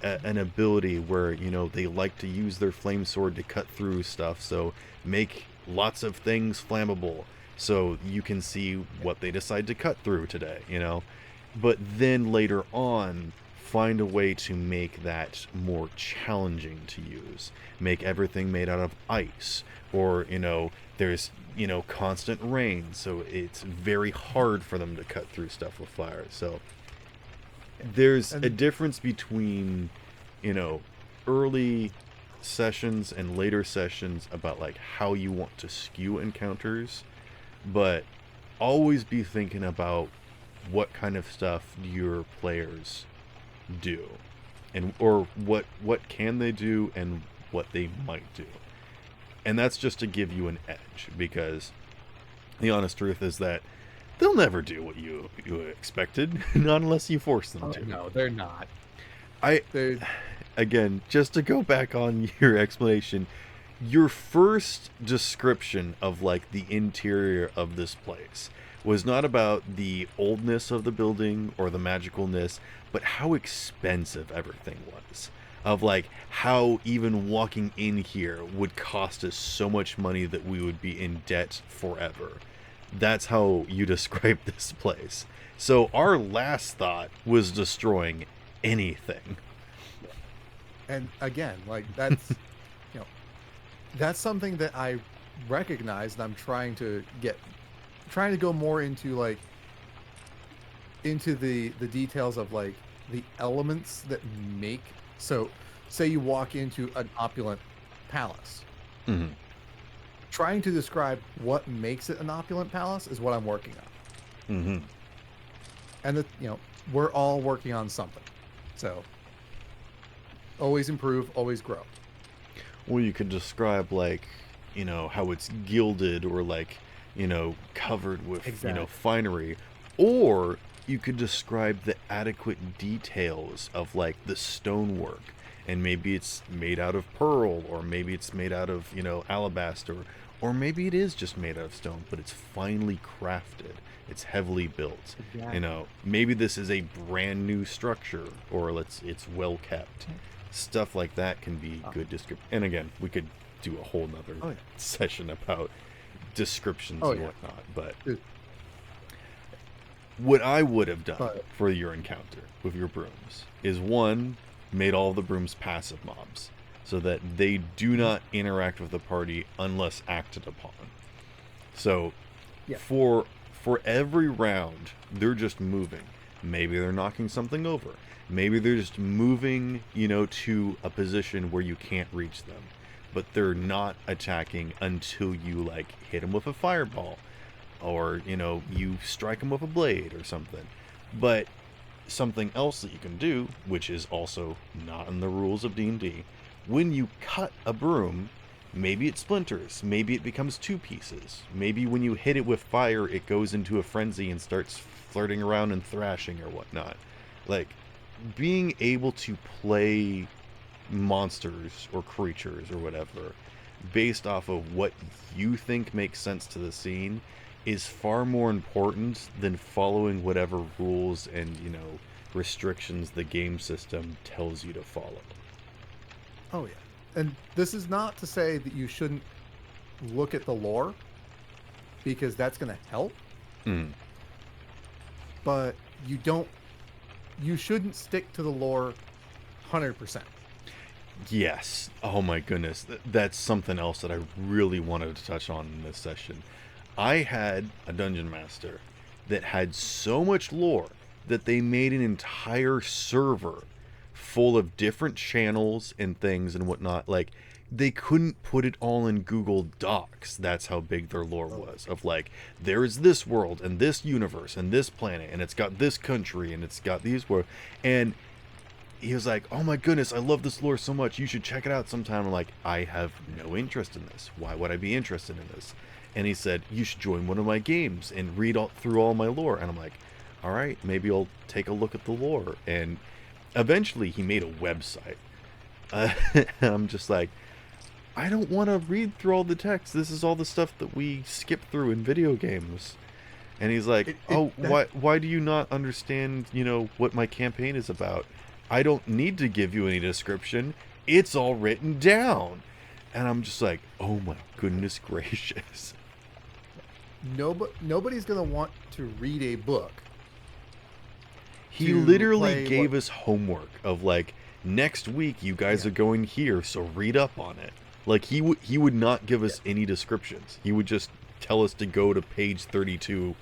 an ability where, they like to use their flame sword to cut through stuff, so make lots of things flammable so you can see what they decide to cut through today, but then later on find a way to make that more challenging to use. Make everything made out of ice, or there's constant rain, so it's very hard for them to cut through stuff with fire. So there's a And difference between early sessions and later sessions about like how you want to skew encounters, but always be thinking about what kind of stuff your players do, and or what can they do and what they might do. And that's just to give you an edge, because the honest truth is that they'll never do what you expected, not unless you force them to. no, they're not. I They're Again, just to go back on your explanation, your first description of like the interior of this place was not about the oldness of the building or the magicalness, but how expensive everything was. Of like how even walking in here would cost us so much money that we would be in debt forever. That's how you describe this place. So our last thought was destroying anything. and again, like that's you know that's something that I recognize, and I'm trying to go more into like into the details of like the elements that make. So say you walk into an opulent palace, Mm-hmm. trying to describe what makes it an opulent palace is what I'm working on. Mm-hmm. And we're all working on something, so always improve, always grow. Well, you could describe like, how it's gilded or like, covered with, Exactly. finery. Or you could describe the adequate details of like the stonework. And maybe it's made out of pearl, or maybe it's made out of, alabaster, or maybe it is just made out of stone, but it's finely crafted. It's heavily built. Exactly. Maybe this is a brand new structure, or it's well kept. Stuff like that can be good description. And again, we could do a whole nother Oh yeah. session about descriptions Oh and yeah. whatnot. But Dude, what I would have done but for your encounter with your brooms is, one, made all the brooms passive mobs so that they do not interact with the party unless acted upon. So yeah. for every round, they're just moving. Maybe they're knocking something over. Maybe they're just moving, to a position where you can't reach them. But they're not attacking until you like hit them with a fireball, or you strike them with a blade or something. But something else that you can do, which is also not in the rules of D&D, when you cut a broom, maybe it splinters, maybe it becomes two pieces, maybe when you hit it with fire it goes into a frenzy and starts flirting around and thrashing or whatnot. Like, being able to play monsters or creatures or whatever based off of what you think makes sense to the scene is far more important than following whatever rules and restrictions the game system tells you to follow. Oh yeah. And this is not to say that you shouldn't look at the lore because that's going to help, Mm. but you shouldn't stick to the lore 100%. Yes. Oh my goodness. That's something else that I really wanted to touch on in this session. I had a dungeon master that had so much lore that they made an entire server full of different channels and things and whatnot. Like, they couldn't put it all in Google Docs. That's how big their lore Oh. was. Of like, there's this world and this universe and this planet and it's got this country and it's got these worlds. And he was like, "Oh my goodness, I love this lore so much. You should check it out sometime." I'm like, "I have no interest in this. Why would I be interested in this?" And he said, "You should join one of my games and read through all my lore." And I'm like, "All right, maybe I'll take a look at the lore." And eventually, he made a website. And I'm just like, I don't want to read through all the text. This is all the stuff that we skip through in video games. And he's like, "Oh, That why do you not understand, what my campaign is about? I don't need to give you any description. It's all written down." And I'm just like, "Oh my goodness gracious." nobody's going to want to read a book He to literally play gave what us homework of like, next week you guys yeah. are going here, so read up on it. Like he would not give Yeah. us any descriptions. He would just tell us to go to page 32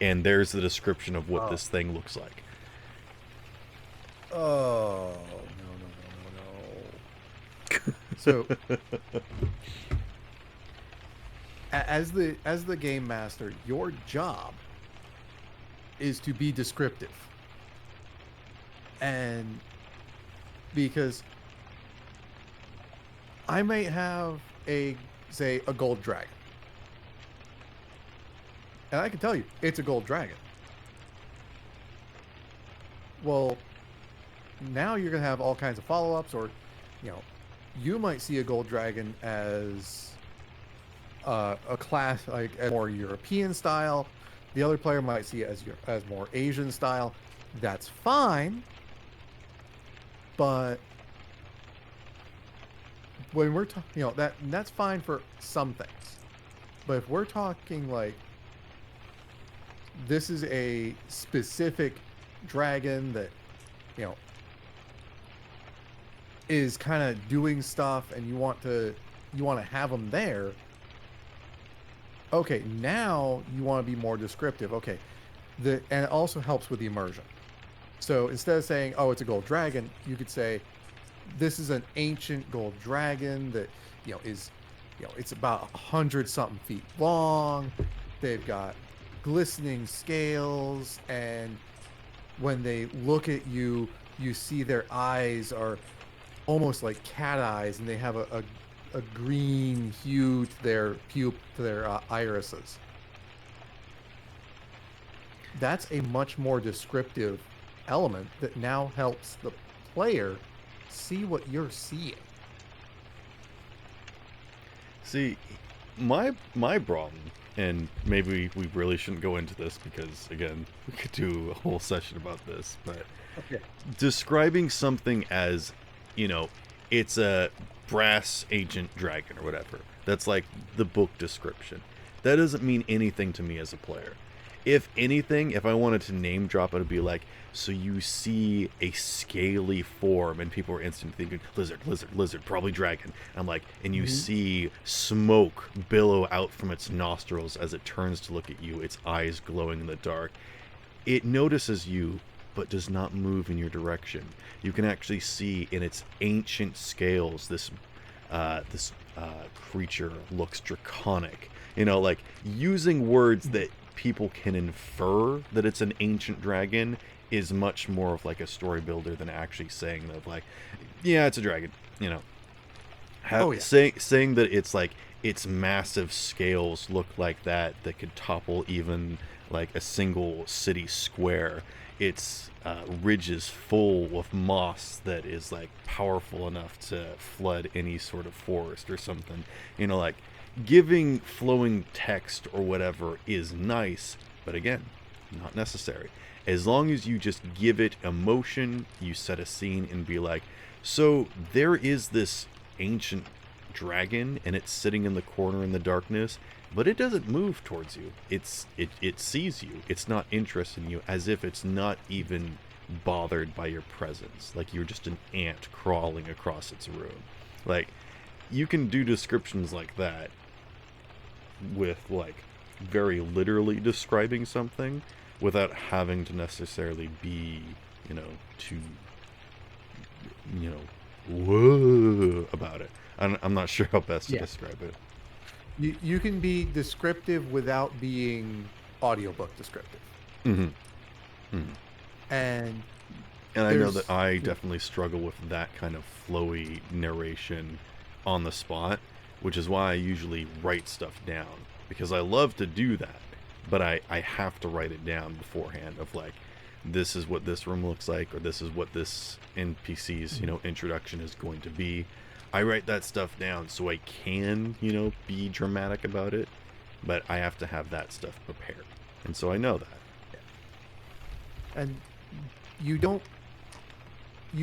and there's the description of what Oh. this thing looks like. Oh, no. So, as the game master, your job is to be descriptive. And because I may have a gold dragon. And I can tell you, it's a gold dragon. Well, now you're going to have all kinds of follow-ups, or, you know, you might see a gold dragon as a class, like a more European style. The other player might see it as more Asian style. That's fine, but when we're talking, that's fine for some things. But if we're talking like this is a specific dragon that, you know, is kind of doing stuff, and you want to have them there. Okay, now you want to be more descriptive. Okay, and it also helps with the immersion. So instead of saying, "Oh, it's a gold dragon," you could say, "This is an ancient gold dragon that, is, it's about 100 something feet long. They've got glistening scales, and when they look at you, you see their eyes are almost like cat eyes, and they have a green hue to their irises." That's a much more descriptive element that now helps the player see what you're seeing. See, my problem, and maybe we really shouldn't go into this because again, we could do a whole session about this, but Okay. describing something as, it's a brass ancient dragon or whatever. That's like the book description. That doesn't mean anything to me as a player. If anything, if I wanted to name drop it, would be like, so you see a scaly form, and people are instantly thinking lizard, lizard, lizard, probably dragon. I'm like, and you Mhm. see smoke billow out from its nostrils as it turns to look at you, its eyes glowing in the dark. It notices you, but does not move in your direction. You can actually see in its ancient scales this creature looks draconic. Like using words that people can infer that it's an ancient dragon is much more of like a story builder than actually saying that, like, yeah, it's a dragon. Oh yeah. Saying that it's like its massive scales look like that could topple even like a single city square. Its ridges full of moss that is like powerful enough to flood any sort of forest or something. Like giving flowing text or whatever is nice, but again, not necessary. As long as you just give it emotion, you set a scene and be like, so there is this ancient dragon, and it's sitting in the corner in the darkness, but it doesn't move towards you. It sees you. It's not interested in you, as if it's not even bothered by your presence. Like you're just an ant crawling across its room. Like, you can do descriptions like that with, like, very literally describing something without having to necessarily be, too, whoa about it. I'm not sure how best to describe it. You can be descriptive without being audiobook descriptive. Mm-hmm. Mm-hmm. And I know that I definitely struggle with that kind of flowy narration on the spot, which is why I usually write stuff down, because I love to do that, but I have to write it down beforehand of, like, this is what this room looks like, or this is what this NPC's, introduction is going to be. I write that stuff down so I can, be dramatic about it, but I have to have that stuff prepared. And so I know that. And you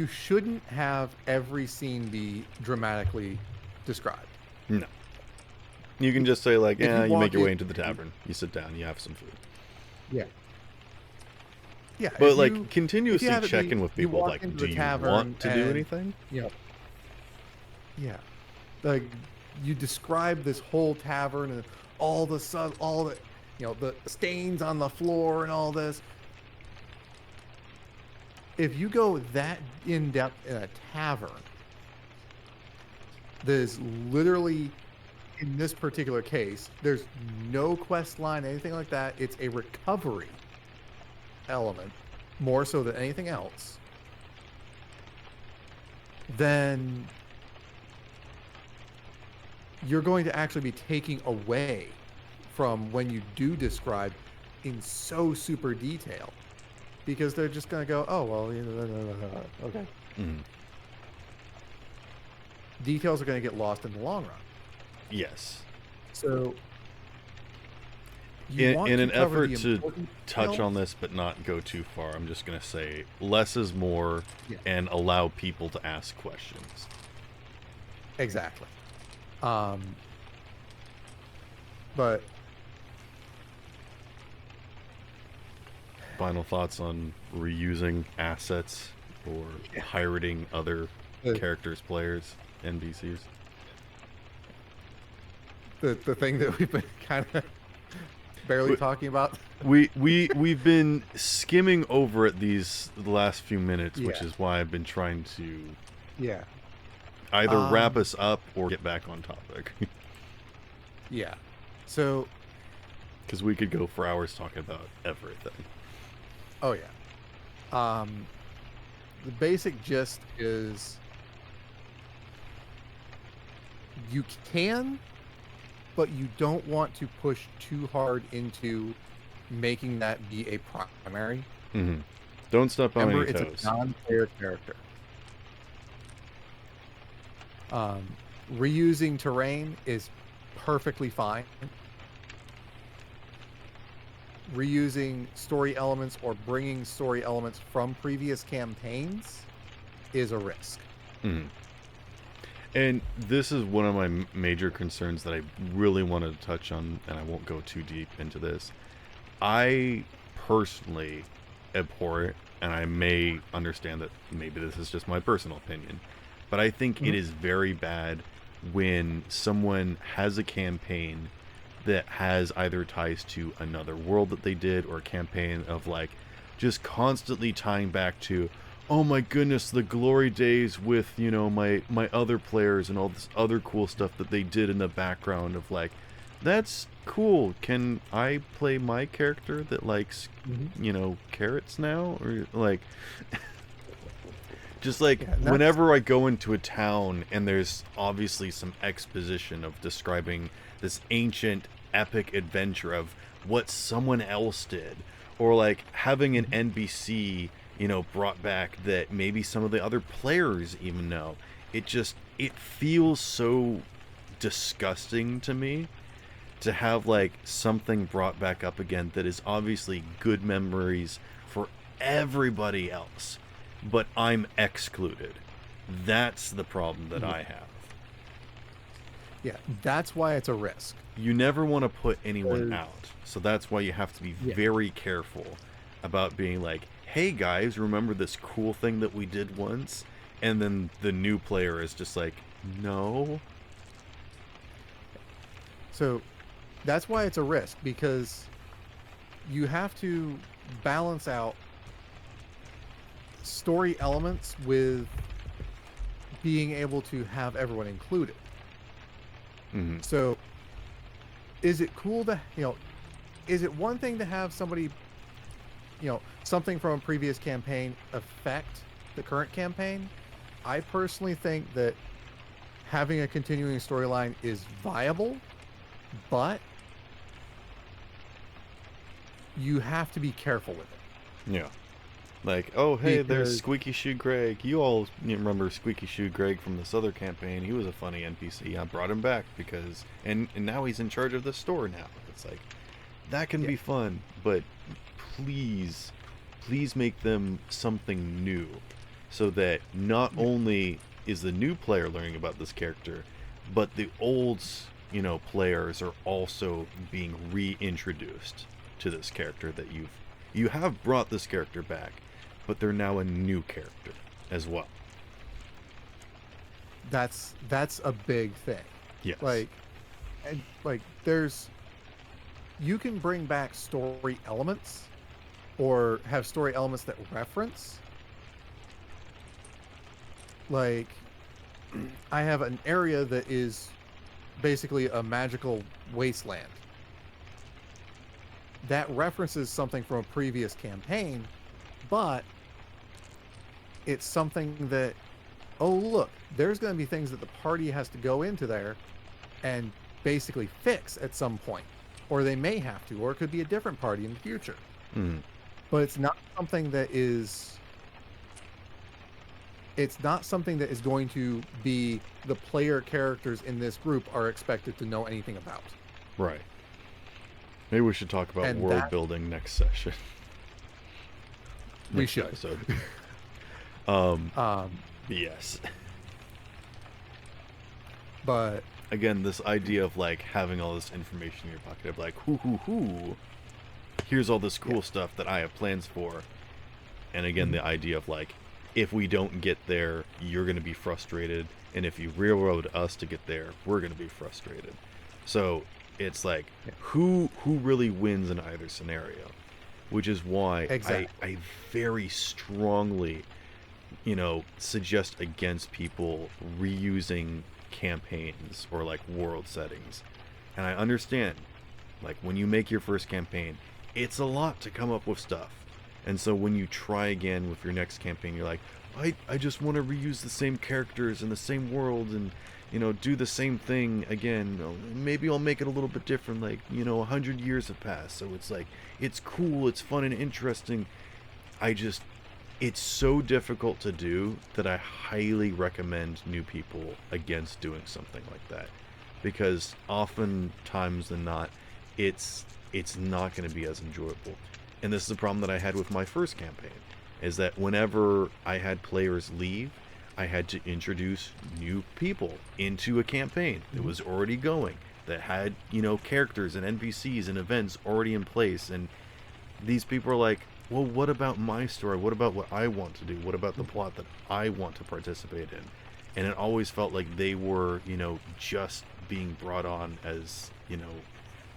shouldn't have every scene be dramatically described. No. You can just say, like, you make your way into the Mm-hmm. tavern, you sit down, you have some food. Yeah. Yeah. But, like, continuously checking with people, like, do you want to do anything? Yeah. Yeah. Like, you describe this whole tavern and all the the stains on the floor and all this. If you go that in depth in a tavern, there's literally, in this particular case, there's no quest line, anything like that. It's a recovery element, more so than anything else. Then you're going to actually be taking away from when you do describe in so super detail, because they're just going to go, oh, well, okay. Mm-hmm. Details are going to get lost in the long run. Yes. So, in an effort to touch on this but not go too far, I'm just going to say less is more, and allow people to ask questions. Exactly. But final thoughts on reusing assets or pirating other characters, players, NPCs? The thing that we've been kind of barely talking about. We've been skimming over it the last few minutes, which is why I've been trying to either wrap us up or get back on topic. Yeah. So, because we could go for hours talking about everything. Oh yeah. The basic gist is you can, but you don't want to push too hard into making that be a primary. Mm-hmm. Don't step on any toes. It's a non-player character. Reusing terrain is perfectly fine. Reusing story elements or bringing story elements from previous campaigns is a risk. Mm-hmm. And this is one of my major concerns that I really wanted to touch on, and I won't go too deep into this. I personally abhor it, and I may understand that maybe this is just my personal opinion, but I think it is very bad when someone has a campaign that has either ties to another world that they did, or a campaign of, like, just constantly tying back to, oh my goodness, the glory days with, my other players and all this other cool stuff that they did in the background of, like, that's cool. Can I play my character that likes, carrots now? Or, like, just like, whenever I go into a town and there's obviously some exposition of describing this ancient epic adventure of what someone else did, or like having an NPC, brought back that maybe some of the other players even know, it feels so disgusting to me to have, like, something brought back up again that is obviously good memories for everybody else, but I'm excluded. That's the problem that I have. Yeah, that's why it's a risk. You never want to put anyone 'Cause- out. So that's why you have to be Yeah. very careful about being like, hey guys, remember this cool thing that we did once? And then the new player is just like, no. So that's why it's a risk, because you have to balance out story elements with being able to have everyone included. Mm-hmm. So is it cool to, is it one thing to have somebody, something from a previous campaign affect the current campaign? I personally think that having a continuing storyline is viable, but you have to be careful with it. Yeah. Like, oh, hey, there's Because Squeaky Shoe Greg. You all remember Squeaky Shoe Greg from this other campaign. He was a funny NPC. I brought him back because... And now he's in charge of the store now. It's like, that can be fun, but please make them something new so that not only is the new player learning about this character, but the old, players are also being reintroduced to this character that you have brought this character back, but they're now a new character as well. that's a big thing. Yes. There's, you can bring back story elements or have story elements that reference. Like, I have an area that is basically a magical wasteland that references something from a previous campaign, but it's something that, oh look, there's going to be things that the party has to go into there and basically fix at some point, or they may have to, or it could be a different party in the future. Mm. But it's not something that is going to be the player characters in this group are expected to know anything about. Right. Maybe we should talk about And world building next session. We Next should. episode. Yes. But Again, this idea of like having all this information in your pocket of like, hoo, here's all this cool stuff that I have plans for. And again, the idea of like, if we don't get there, you're going to be frustrated. And if you railroad us to get there, we're going to be frustrated. So it's like, who really wins in either scenario? Which is why I very strongly, suggest against people reusing campaigns or like world settings. And I understand, like, when you make your first campaign, it's a lot to come up with stuff. And so when you try again with your next campaign, you're like, I just want to reuse the same characters in the same world and, do the same thing again. Maybe I'll make it a little bit different, like, 100 years have passed. So it's like, it's cool, it's fun and interesting. It's so difficult to do that I highly recommend new people against doing something like that. Because oftentimes than not, it's not going to be as enjoyable. And this is a problem that I had with my first campaign, is that whenever I had players leave, I had to introduce new people into a campaign that was already going, that had, characters and NPCs and events already in place. And these people are like, well, what about my story? What about what I want to do? What about the plot that I want to participate in? And it always felt like they were, just being brought on as,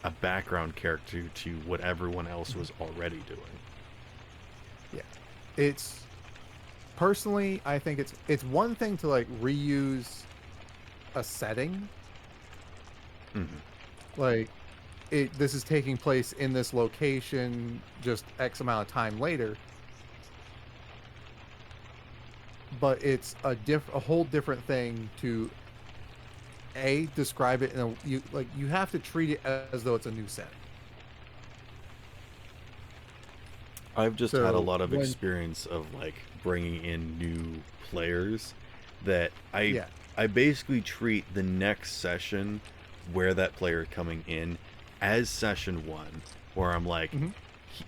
a background character to what everyone else was already doing. Yeah. It's personally, I think it's one thing to like reuse a setting. Mm-hmm. Like, this is taking place in this location just X amount of time later. But it's a whole different thing to describe it in you have to treat it as though it's a new setting. I've just had a lot of experience of like bringing in new players that I basically treat the next session where that player is coming in as session one, where I'm like,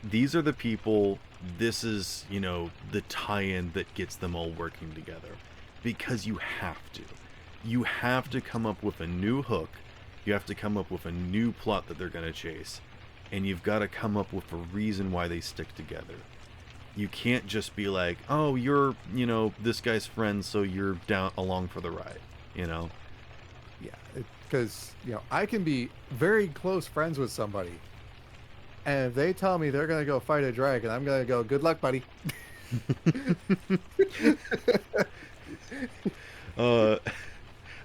these are the people, this is, the tie-in that gets them all working together, because you have to. You have to come up with a new hook. You have to come up with a new plot that they're going to chase. And you've got to come up with a reason why they stick together. You can't just be like, oh, you're, this guy's friend, so you're down along for the ride, Yeah, because I can be very close friends with somebody, and if they tell me they're gonna go fight a dragon, I'm gonna go, good luck, buddy.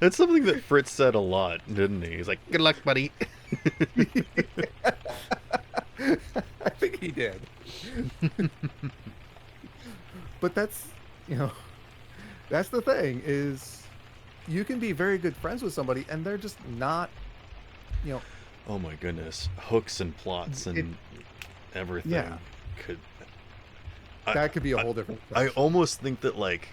That's something that Fritz said a lot, didn't he? He's like, good luck, buddy. I think he did. But that's that's the thing, is you can be very good friends with somebody and they're just not, Oh my goodness, hooks and plots and everything yeah, could. that could be a whole different I question. almost think that like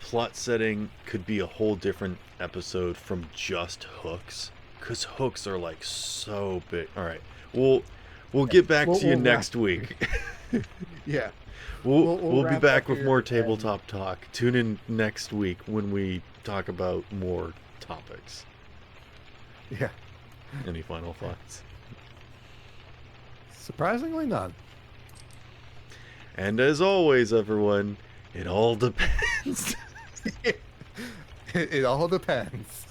plot setting could be a whole different episode from just hooks, because hooks are like so big. All right, we'll get back to you next week. Yeah, We'll be wrap back up with here, more and tabletop talk. Tune in next week when we talk about more topics. yeah, Any final thoughts? surprisingly none. And as always, everyone, it all depends. It all depends.